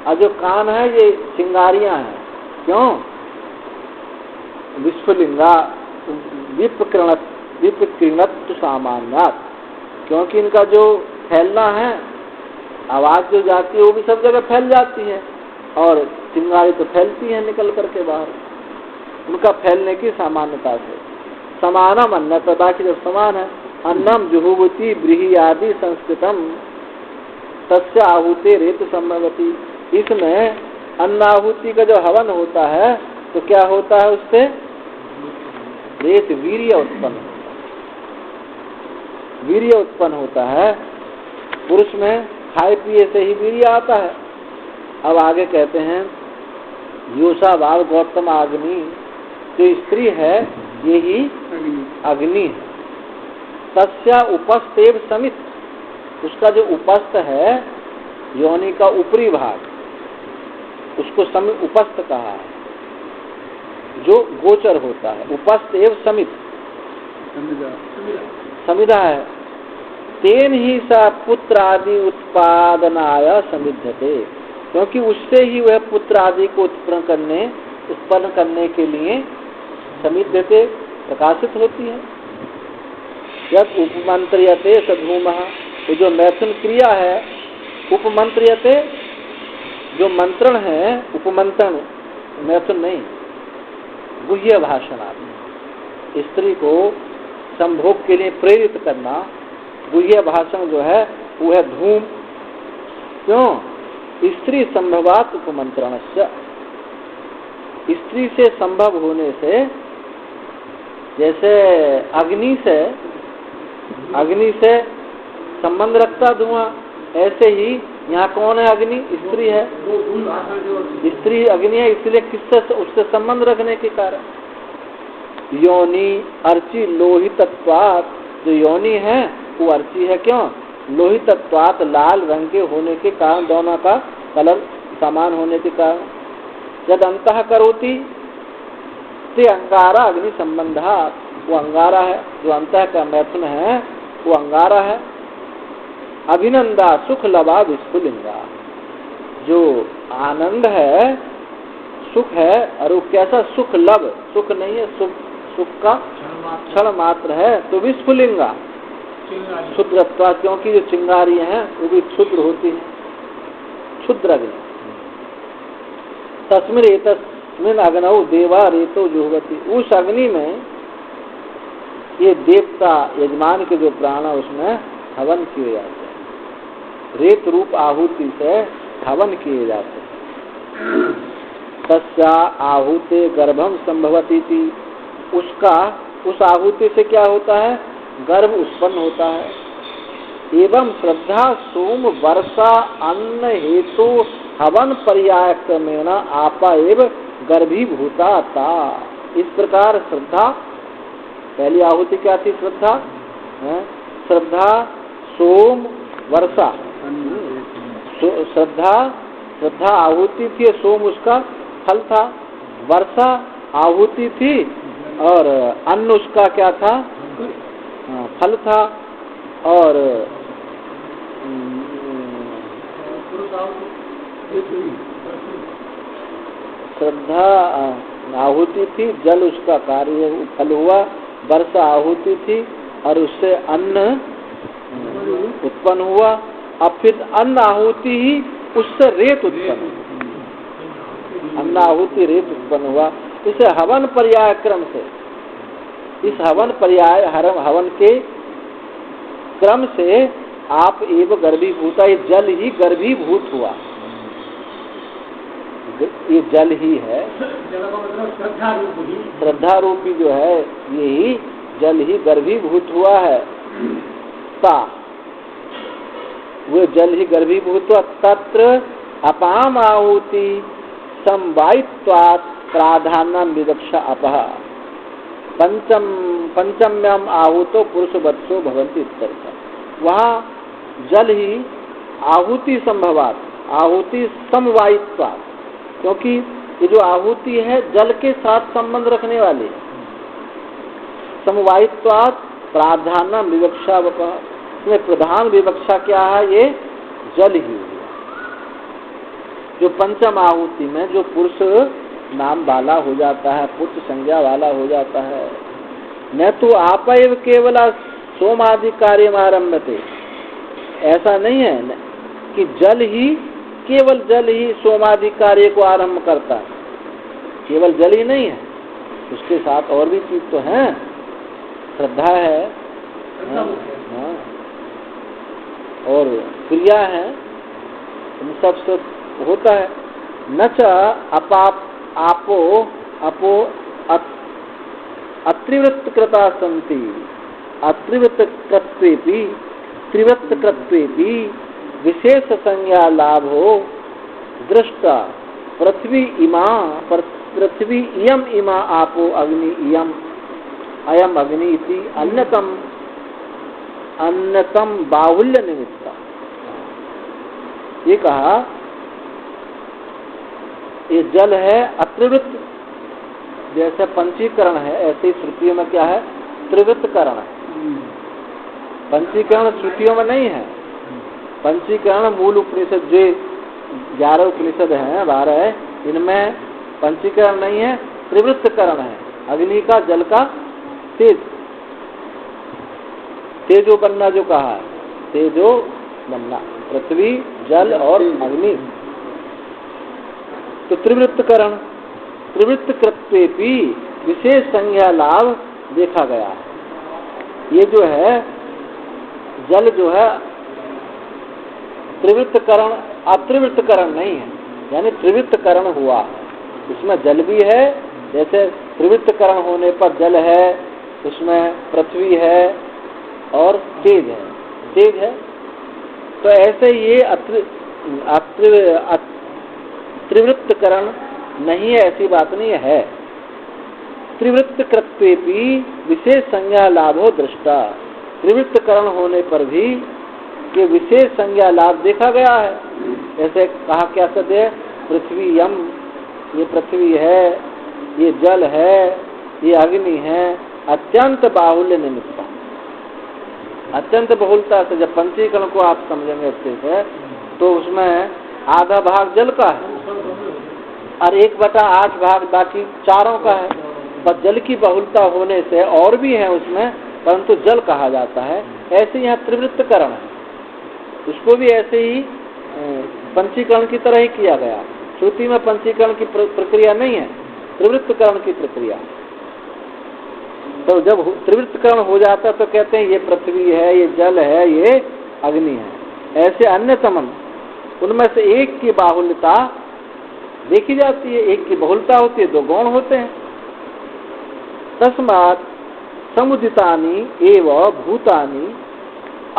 और जो कान है ये चिंगारियां हैं। क्यों? विस्फुलिंगा विपकीवत तो सामान्यात, क्योंकि इनका जो फैलना है, आवाज जो जाती है वो भी सब जगह फैल जाती है, और चिंगारी तो फैलती है निकल करके बाहर, उनका फैलने की सामान्यता से। समानम अन्न, बाकी जब समान है। अन्नम जुहुवती ब्रीहि आदि संस्कृतम, तस्य आहुति रेत संभवती। इसमें अन्नाहुति का जो हवन होता है तो क्या होता है, उससे रेत वीर्य उत्पन्न, वीर्य उत्पन्न होता है। पुरुष में खाए पिए से ही वीर्य आता है। अब आगे कहते हैं योषा भाव गौतम अग्नि, जो स्त्री है ये ही अग्नि है। तस्या उपस्थेव समित, उसका जो उपस्थ है योनि का ऊपरी भाग, उसको उपस्थ कहा है, जो गोचर होता है। उपस्थ एव समित समिधा है। तेन ही सा पुत्र आदि उत्पादनाय समिध्यते, क्योंकि उससे ही वह पुत्र आदि को उत्पन्न करने के लिए समिध्यते प्रकाशित होती है। जब उपमंत्रियते सधूमः, ये जो मैथुन क्रिया है, उपमंत्रियते जो मंत्रण है, उपमंत्रण मैथुन नहीं, गुह्य भाषण आदि, स्त्री को संभोग के लिए प्रेरित करना, गुह्य भाषण जो है वो है धूम। क्यों? स्त्री संभवात उपमंत्रणस्य, स्त्री से संभव होने से, जैसे अग्नि से संबंध रखता धुआं, ऐसे ही यहाँ कौन है? अग्नि, स्त्री है। स्त्री अग्नि है, इसलिए किससे? उससे संबंध रखने के कारण। योनि अर्ची लोहितत्वात्, जो योनि है वो अर्ची है। क्यों? लोहितत्वात्, लाल रंग के होने के कारण, दोनों का कलर समान होने के कारण। जब अंतः करोति ते अंगारा अग्नि संबंधा, वो अंगारा है, जो अंतः का मैथुन है वो अंगारा है। अभिनंदा सुख लभा विस्फुलिंगा, जो आनंद है, सुख है, और वो कैसा सुख लब, सुख नहीं है, सुख का क्षण मात्र है, तो विस्फुलिंगा क्षुद्रत्वा, क्योंकि जो चिंगारी हैं वो भी क्षुद्र होती है, क्षुद्र अग्नि। तस्मिन एतस्मिन अग्नौ देवा रेतो जुहवति, उस अग्नि में ये देवता यजमान के जो प्राण है उसमें हवन किए जाते हैं, रेत रूप आहुति से हवन किए जाते हैं। तस्या आहुते गर्भम संभवती थी, उसका उस आहुति से क्या होता है? गर्भ उत्पन्न होता है। एवं श्रद्धा सोम वर्षा अन्न हेतु हवन पर्याय क्रमेण आपा एव गर्भीभूता था। इस प्रकार श्रद्धा, पहली आहुति क्या थी? श्रद्धा है? श्रद्धा सोम वर्षा, श्रद्धा आहुति थी, सोम उसका फल था, वर्षा आहुति थी, और अन्न उसका क्या था? फल था। और श्रद्धा आहुति थी, जल उसका कार्य फल हुआ, वर्षा आहुति थी, और उससे अन्न उत्पन्न हुआ, अब फिर अन्न आहुति ही उससे रेत उत्पन्न, अन्न आहुति रेत उत्पन्न हुआ। इसे हवन पर्याय क्रम से, इस हवन पर्याय हवन के क्रम से आप एव गर्भीभूता, ये जल ही गर्भीभूत हुआ, ये जल ही है, श्रद्धा रूपी जो है यही जल ही गर्भीभूत हुआ है। ता, वो जल ही गर्भीभूत हुआ। तत्र अपाम आहुति समवायित्वात् प्राधान्यम विवक्षा अपः पंचम्यम आहुतो पुरुष वत्सो भवन्ति इत्यर्थ। वहाँ जल ही आहुति संभवात, आहुति समवायित्वात्, क्योंकि ये जो आहुति है जल के साथ संबंध रखने वाली, समवायित्वात् प्राधान्यम विवक्षा, इसमें प्रधान विवक्षा क्या है? ये जल ही हुआ। जो पंचम आहुति में जो पुरुष नाम वाला हो जाता है, पुत्र संज्ञा वाला हो जाता है, न तो आप एव केवल सोम आदि कार्य आरम्भते, ऐसा नहीं है कि जल ही, केवल जल ही सोमादि कार्य को आरंभ करता है, केवल जल ही नहीं है, उसके साथ और भी चीज तो है, श्रद्धा है, हाँ, और क्रिया है, इन सब से होता है। न च आपो अपो अत्रिवृत्त कृता संति अत्रिवृत्त कृत्वेपि त्रिवृत्त कृत्वेपि विशेष संज्ञा लाभो दृष्टा पृथ्वी इयम इमा आपो अग्नि इयम अयम अग्नि इति अन्यतम बाहुल्य निमित्ता। ये कहा ये जल है अत्रिवृत्त, जैसे पंचीकरण है ऐसे ही श्रुतियों में क्या है, त्रिवृत्तकरण है। पंचीकरण श्रुतियों में नहीं है। पंचीकरण मूल उपनिषद जो 11 उपनिषद हैं 12, इनमें पंचीकरण नहीं है, त्रिवृत्तकरण है। अग्नि का, जल का, तेज, तेजो बनना जो कहा है, तेजो बनना, पृथ्वी, जल और अग्नि। तो त्रिवृत्तकरण, त्रिवृत्त कृत्वेपि विशेष संज्ञा लाभ देखा गया है। ये जो है जल जो है त्रिवृत्तकरण अत्रिवृत्तकरण नहीं है, यानी त्रिवृत्तकरण हुआ। उसमें जल भी है, जैसे त्रिवृत्तकरण होने पर जल है, उसमें पृथ्वी है और तेज है, तेज है। तो ऐसे ये त्रिवृत्तकरण नहीं है, ऐसी बात नहीं है। त्रिवृत्त कृत्वेपि विशेष संज्ञा लाभो दृष्टा, त्रिवृत्तकरण होने पर भी कि विशेष संज्ञा लाभ देखा गया है। जैसे कहा क्या कहते हैं, पृथ्वी यम, ये पृथ्वी है, ये जल है, ये अग्नि है, अत्यंत बाहुल्य निमित्ता, अत्यंत बहुलता से। जब पंचीकरण को आप समझेंगे अच्छे से तो उसमें आधा भाग जल का है और 1/8 भाग बाकी चारों का है। पर जल की बहुलता होने से और भी है उसमें, परंतु जल कहा जाता है। ऐसे यहाँ त्रिवृत्तकरण है, उसको भी ऐसे ही पंचीकरण की तरह ही किया गया। श्रुति में पंचीकरण की प्रक्रिया नहीं है, त्रिवृत्तकरण की प्रक्रिया। तो जब त्रिवृत्तकरण हो जाता तो कहते हैं ये पृथ्वी है, ये जल है, ये अग्नि है। ऐसे अन्यतम उनमें से एक की बाहुल्यता देखी जाती है, एक की बहुलता होती है, 2 गौण होते हैं। तस्मात् समुदितानि एव भूतानि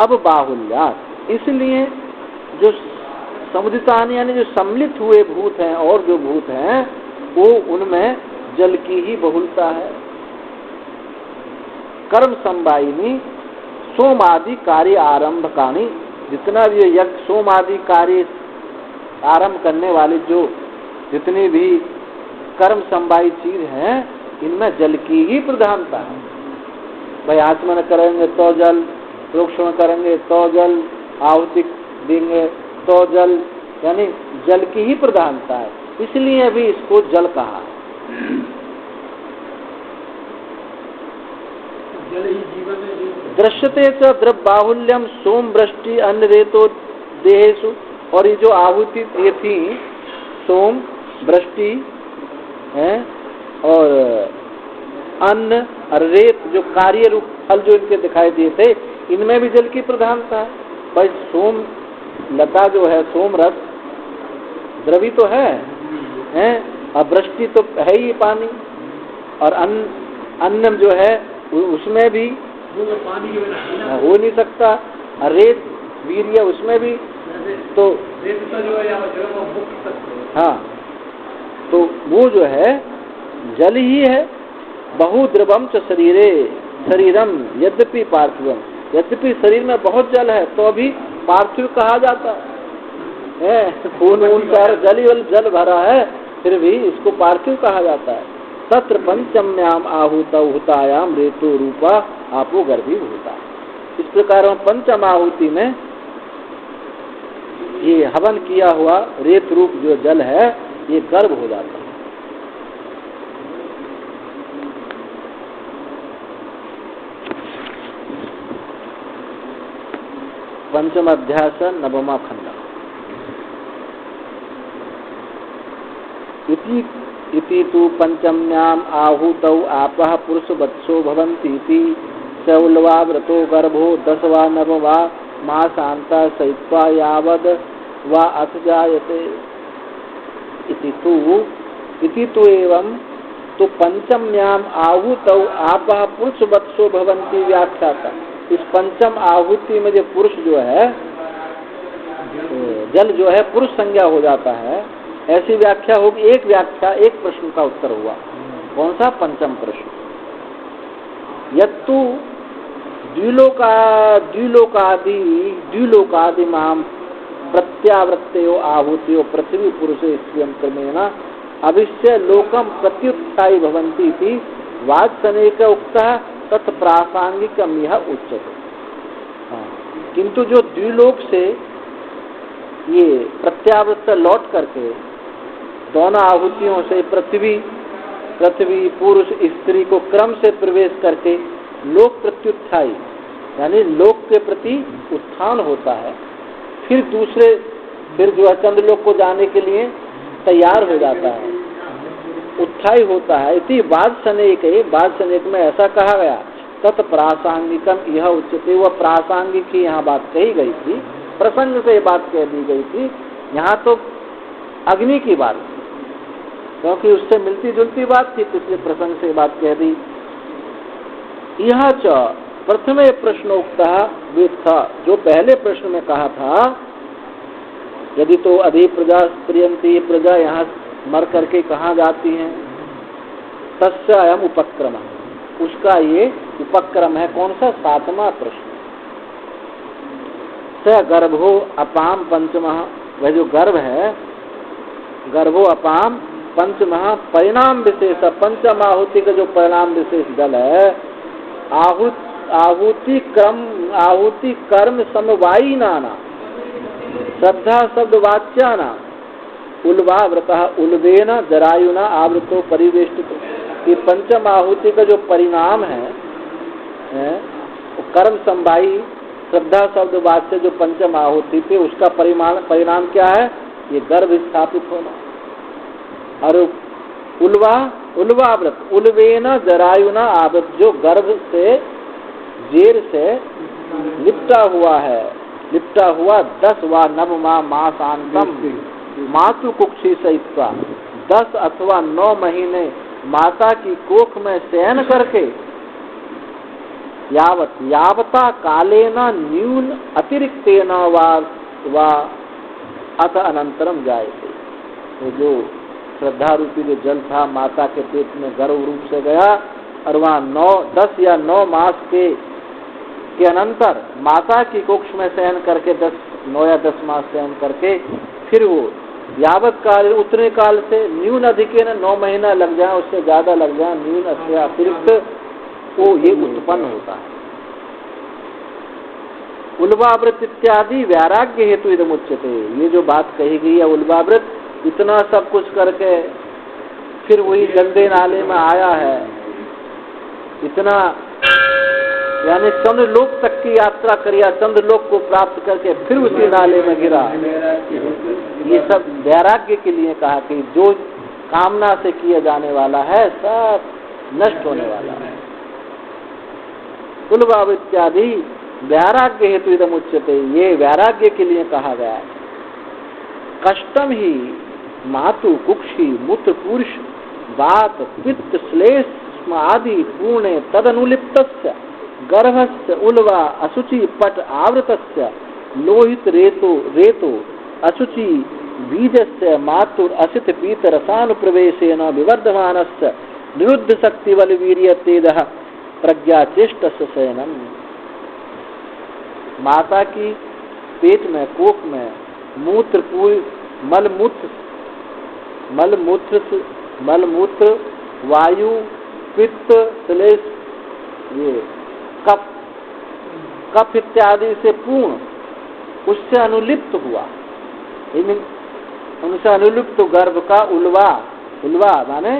अब बाहुल्यात्, इसलिए जो समुदितानि यानी जो सम्मिलित हुए भूत हैं और जो भूत हैं वो उनमें जल की ही बहुलता है। कर्म संवायिनी सोमादि कार्य आरंभकानी, जितना भी यज्ञ सोमादि कार्य आरंभ करने वाले जो जितनी भी कर्म संवायी चीज हैं, इनमें जल की ही प्रधानता है। भाई आचमन करेंगे तो जल, प्रोक्षण करेंगे तो जल, आहुति देंगे तो जल, यानी जल की ही प्रधानता है, इसलिए अभी इसको जल कहा। जल ही जीवन है। दृश्यते च द्रव बाहुल्यम सोम वृष्टि अन्न रेतो देहेषु, और ये जो आहुति ये थी सोम वृष्टि है और अन्न और रेत, जो कार्य रूप फल जो इनके दिखाई दिए थे, इनमें भी जल की प्रधानता है। भाई सोम लता जो है, सोम रस द्रवी तो है और वृष्टि तो है ही पानी, और अन्न जो है उसमें भी पानी के बिना हो नहीं सकता, और रेत वीर्य उसमें भी, तो रेत जो है हाँ, तो वो जो है जल ही है। बहुद्रवम च शरीरे शरीरम यद्यपि पार्थिवम, यद्यपि शरीर में बहुत जल है तो अभी पार्थिव कहा जाता है। खून सारा जल भरा है, फिर भी इसको पार्थिव कहा जाता है। तत्र पंचम्याम आहूत हुतायाम रेतो रूपा आपो गर्भीभूता। इस प्रकार पंचम आहुति में ये हवन किया हुआ रेत रूप जो जल है ये गर्भ हो जाता है। पंचम अध्याय से 9वां खंड। इति तु पंचम्याम आहूतौ आपः पुरुषवत्सो भवन्तीति सौलवा व्रतो गर्भो 10 वा 9 वा मासान्ता सहित्वा यावद वा अथ जायते इति तु एवं तो पंचम्याम आहुतौ आपः पुरुषवत्सो भवन्ति व्याख्याता। इस पंचम आहुति में जो पुरुष जो है, जल जो है पुरुष संज्ञा हो जाता है, ऐसी व्याख्या होगी। एक व्याख्या, एक प्रश्न का उत्तर हुआ। कौन सा? पंचम प्रश्न। यत्तु द्विलोकादि माम प्रत्यावृत्तयो आहुतियो पृथ्वी पुरुषे स्त्रियं क्रमेण अभिष्य लोकम प्रत्युत्थायी भवन्ति इति वाचनेक उक्तः तत् प्रासंगिकम यह उच्यते। किंतु जो द्विलोक से ये प्रत्यावृत्त लौट करके दोनों आहुतियों से पृथ्वी पुरुष स्त्री को क्रम से प्रवेश करके लोक प्रत्युत्थायी यानी लोक के प्रति उत्थान होता है, फिर जो है चंद्रलोक को जाने के लिए तैयार हो जाता है, उत्थायी होता है। इति वाचनेक में ऐसा कहा गया। तत् प्रासंगिकम यह उच्चते, वह प्रासंगिक ही यहाँ बात कही गई थी, प्रसंग से बात कह दी गई थी। यहाँ तो अग्नि की बात थी, क्योंकि उससे मिलती जुलती बात थी, इसलिए प्रसंग से बात कह दी। यह च प्रथमे प्रश्नोक्तः वेत्था, जो पहले प्रश्न में कहा था, यदि तो अधि प्रजा स्त्रियंती, प्रजा यहाँ मर करके कहाँ जाती हैं, तस्य अयम उपक्रम, उसका ये उपक्रम है। कौन सा? 7वां प्रश्न। स गर्भो अपाम पंचमः, वह जो गर्भ है, गर्भो अपाम पंचमः परिणाम विशेष, पंचम आहुति का जो परिणाम विशेष जल है, आहुति कर्म समवायी नाना श्रद्धा शब्द वाच्याना उल्वावृत उल्वेन जरायुना आवृतो परिवेष्टित। ये पंचम आहुति का जो परिणाम है कर्म संवाई श्रद्धा शब्द वाच्य जो पंचम आहुति थे, उसका परिणाम क्या है? ये गर्भ स्थापित होना। और उल्वावृत उल्वेन जरायुना आवृत, जो गर्भ से जेर से लिपटा हुआ 10 व नवमा मासांतम मातु कुक्षी सहित 10 अथवा 9 महीने माता की कोख में शयन करके यावता कालेन न्यून अतिरिक्तेन वा अथ अनंतरम जायते। तो जो श्रद्धा रूपी जो जल था माता के पेट में गर्भ रूप से गया, और वहाँ 10 या 9 मास के अनंतर माता की कोख में शयन करके 9 या 10 मास शयन करके फिर वो यावत काल, उतने काल से न्यून अधिक 9 महीना लग जाए, उससे ज्यादा लग जाए, न्यून अस्य अतिरिक्त वो ये उत्पन्न होता है। उल्वावृत इत्यादि वैराग्य हेतु इदम उच्यते। ये जो बात कही गई है उल्वावृत, इतना सब कुछ करके फिर वही गंदे नाले में आया है, इतना यानी चंद्रलोक तक की यात्रा करिया, चंद्रलोक को प्राप्त करके फिर उसी नाले में गिरा। ये सब वैराग्य के लिए कहा कि जो कामना से किया जाने वाला है सब नष्ट होने वाला है। उल्वाव इत्यादि वैराग्य हेतु इदम उच्यते, ये वैराग्य के लिए कहा गया है। कष्टम ही मातु कुक्षी मूत्र पुरुष वात पित्त श्लेष आदि पूर्णे तदनुलिप्तस्य गर्भस्य उल्वा अशुचि पट आवृतस्य लोहित रेतो अशुचि बीजस्य मातुर असित पीत रसानुप्रवेशेन विवर्धमानस्य निरुद्ध शक्ति बल वीर्य तेजः प्रज्ञा चेष्टस्य शयनम। माता की पेट में कोख में मलमूत्र वायु पित्त श्लेष ये कफ इत्यादि से पूर्ण उससे अनुलिप्त हुआ, उनसे अनुलिप्त गर्भ का उल्वा माने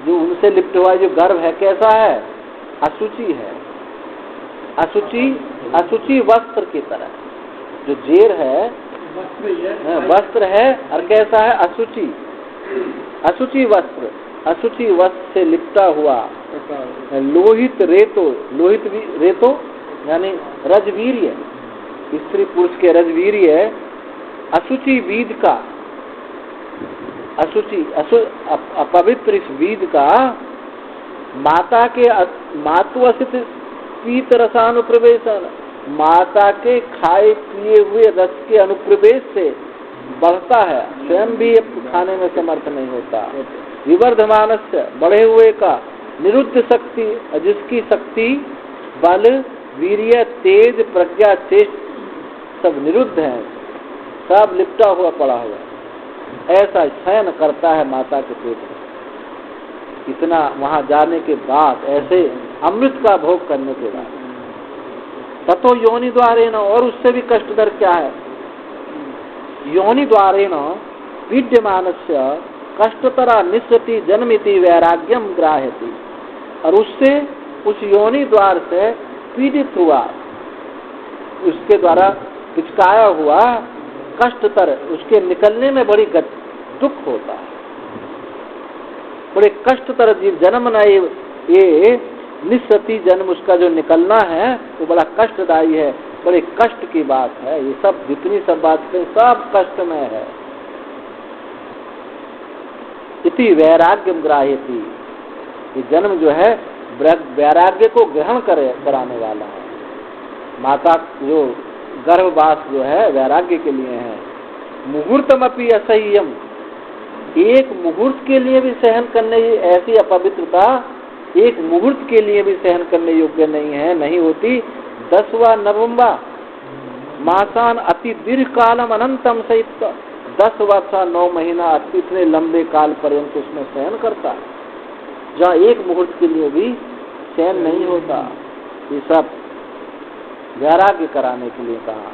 जो उनसे लिप्त हुआ जो गर्भ है कैसा है? अशुचि है। अशुचि वस्त्र की तरह, जो जेर है वस्त्र है, और कैसा है? अशुचि वस्त्र से लिपटा हुआ, लोहित रेतो यानी रजवीर्य, स्त्री पुरुष के रजवीर्य अशुचि बीज का, अपवित्र इस बीज का माता के मातुअसित पीत रसानुप्रवेशन, माता के खाए पिए हुए रस के अनुप्रवेश से बढ़ता है, स्वयं भी खाने में समर्थ नहीं होता। विवर्धमानस्य, बढ़े हुए का, निरुद्ध शक्ति, जिसकी शक्ति, बल, वीर्य, तेज, प्रज्ञा, चेष्ट सब निरुद्ध है, सब लिपटा हुआ पड़ा हुआ, ऐसा शयन करता है माता के पेट में। इतना वहां जाने के बाद, ऐसे अमृत का भोग करने के बाद, ततो योनि द्वारेण, और उससे भी कष्टकर क्या है, योनि द्वारेण पीड्यमानस्य कष्टतरा निस्सति जन्मिति वैराग्यम ग्राह्यति, और उससे, उस योनि द्वार से पीड़ित हुआ, उसके द्वारा पिचकाया हुआ कष्टतर, उसके निकलने में बड़ी दुख होता है, बड़े कष्टतर जीव जन्म न, ये निस्सति जन्म, उसका जो निकलना है वो बड़ा कष्टदायी है, बड़े कष्ट की बात है। ये सब जितनी सब बातें सब कष्टमय है। इति वैराग्यम ग्राह्यति, ये जन्म जो है वैराग्य को ग्रहण कराने वाला है। माता जो गर्भवास जो है वैराग्य के लिए है। मुहूर्तमपि असह्यम, एक मुहूर्त के लिए भी सहन करने, ऐसी अपवित्रता एक मुहूर्त के लिए भी सहन करने योग्य नहीं है, नहीं होती। 10वां नवम्बा मासान अति दीर्घ कालम अनंतम सहित, 10 वर्ष 9 महीना इतने लंबे काल पर्यंत उसमें सहन करता है, जहाँ एक मुहूर्त के लिए भी सहन नहीं होता। ये सब वैराग्य कराने के लिए कहा।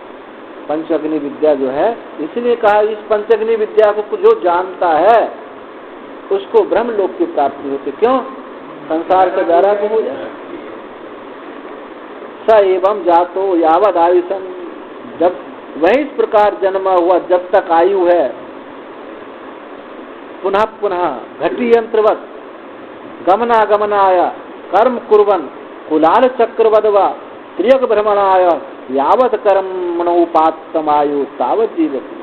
पंचअग्नि विद्या जो है, इसलिए कहा इस पंचअग्नि विद्या को जो जानता है उसको ब्रह्मलोक की प्राप्ति होती। क्यों? संसार से वैराग्य हो जाए। स एवं जातो यावद आयुषम, जब वही इस प्रकार जन्मा हुआ जब तक आयु है, पुनः पुनः घटी यंत्रवत गमनागमनाय कर्म कुर्वन् कुलाल चक्रवदवा त्रियक भ्रमणाय यावत कर्मणोपात्तमायु तावत जीवति।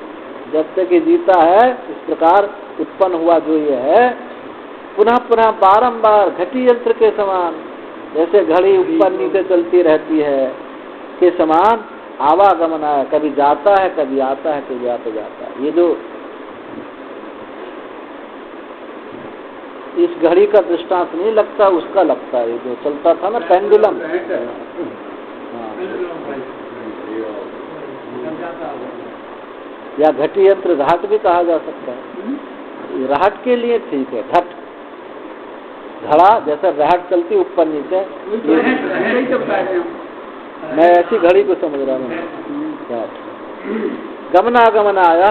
जब तक ये जीता है इस प्रकार उत्पन्न हुआ जो ये है, पुनः पुनः बारंबार घटी यंत्र के समान, जैसे घड़ी ऊपर नीचे चलती रहती है के समान आवागमन है, कभी जाता है कभी आता है, कभी आता जाता है। ये जो इस घड़ी का दृष्टांत नहीं लगता, उसका लगता है। जो चलता था ना पेंडुलम, या घटी यंत्र घाट भी कहा जा सकता है। राहट के लिए ठीक है, घट घड़ा जैसा राहट चलती ऊपर नीचे, मैं ऐसी घड़ी को समझ रहा हूँ। गमनागमन आया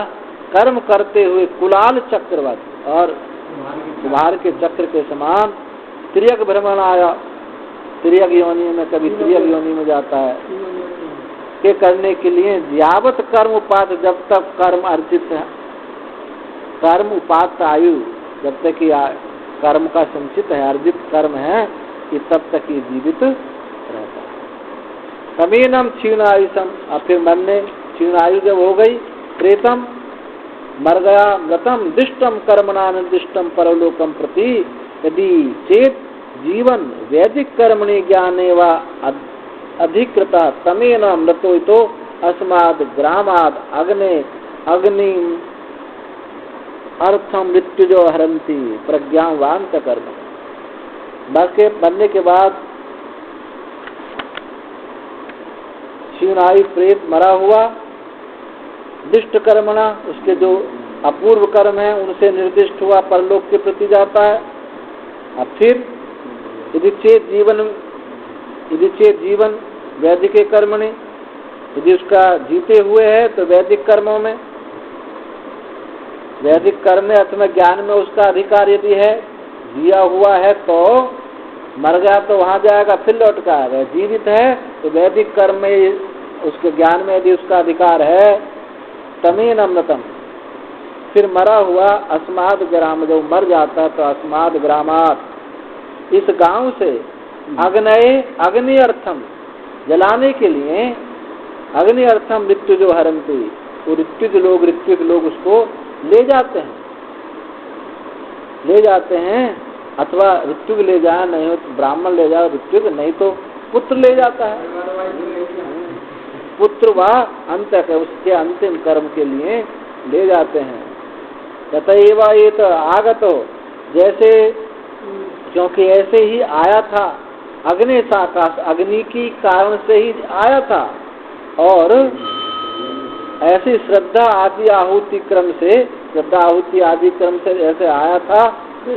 कर्म करते हुए कुलाल चक्रवत, और कुम्हार के चक्र के समान त्रियक भ्रमण आया, त्रियक योनि में, कभी त्रियक योनि में जाता है के करने के लिए यावत कर्म उपात, जब तक कर्म अर्जित है, कर्म उपात आयु, जब तक कि कर्म का संचित है, अर्जित कर्म है, कि तब तक ये जीवित रहता है। समीनम क्षीणायुषम, और फिर मरने क्षीणायु जब हो गई, प्रेतम मर गया, मृतम दिष्टम कर्मणा निर्दिष्टम परलोकम प्रति यदि चेत जीवन वैदिक कर्मणि ज्ञाने व अधिकृता तमेन मृतो तो अस्माद ग्रामाद अग्नि अर्थम मृत्युजो हरंती प्रज्ञावांत कर्म। बस के बनने के बाद क्षीणायु प्रेत मरा हुआ, दिष्ट कर्मणा, उसके जो अपूर्व कर्म है उनसे निर्दिष्ट हुआ परलोक के प्रति जाता है। अब फिर यदि चेत जीवन वैदिक कर्मणि, यदि उसका जीते हुए है तो वैदिक कर्मों में, वैदिक कर्म में अथवा ज्ञान में उसका अधिकार यदि है, जिया हुआ है तो मर गया तो वहां जाएगा, फिर लौट कर आएगा। जीवित है तो वैदिक कर्म में, उसके ज्ञान में यदि उसका अधिकार है, तमेन अमृतम, फिर मरा हुआ अस्माद ग्राम, जब मर जाता है तो अस्माद ग्रामात, इस गांव से अग्नि अर्थम, जलाने के लिए, अग्नि अर्थम मृत्यु जो हरंती, वो ऋत्विक लोग उसको ले जाते हैं अथवा ऋत्विक ले जाए, नहीं हो तो ब्राह्मण ले जाए, ऋत्विक नहीं तो पुत्र ले जाता है। पुत्र वह अंत उसके अंतिम कर्म के लिए ले जाते हैं। तथैव ये तो आगत हो, जैसे क्योंकि ऐसे ही आया था अग्नि साकाश, अग्नि की कारण से ही आया था, और ऐसी श्रद्धा आदि आहुति क्रम से, श्रद्धा आहुति आदि क्रम से ऐसे आया था,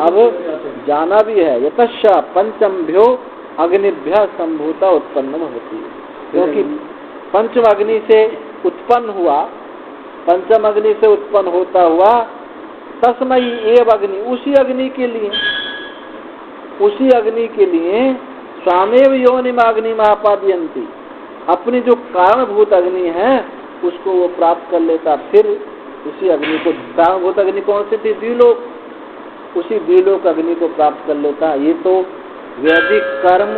अब जाना भी है। यतश्च पंचम्भ्यो अग्निभ्य संभूता उत्पन्न होती है, क्योंकि पंचम अग्नि से उत्पन्न हुआ, पंचम अग्नि से उत्पन्न होता हुआ, तस्मयी एव अग्नि, उसी अग्नि के लिए स्वामेव योनिम अग्नि महापादयंती, अपनी जो कारणभूत अग्नि है उसको वो प्राप्त कर लेता। फिर उसी अग्नि को, कारणभूत अग्नि कौन सी थी? द्विलोक, उसी द्विलोक अग्नि को प्राप्त कर लेता। ये तो वैदिक कर्म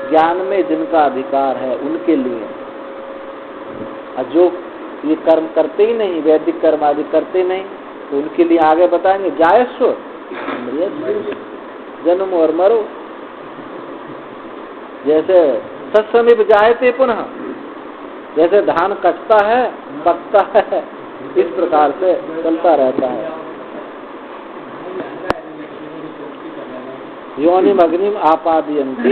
ज्ञान में जिनका अधिकार है उनके लिए। और जो ये कर्म करते ही नहीं, वैदिक कर्म आदि करते नहीं, तो उनके लिए आगे बताएंगे जायस्व जन्म और मरो, जैसे सत्समीप जायते पुनः, जैसे धान कटता है पकता है, इस प्रकार से चलता रहता है। योनिम अग्निम आपादयन्ति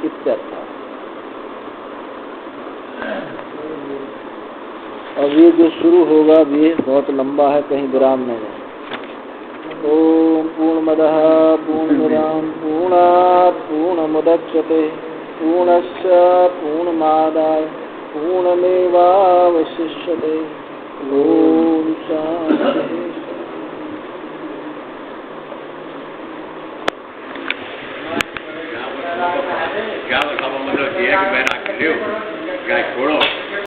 इत्यर्थ। अब ये जो शुरू होगा ये बहुत लंबा है, कहीं विराम नहीं है। ओम पूर्णमदः पूर्णमिदं पूर्णात् पूर्णमुदच्यते पूर्णस्य पूर्णमादाय पूर्णमेवावशिष्यते। ओम शांति। क्या बताओ, मतलब ये है कि मैं ना छोड़ो।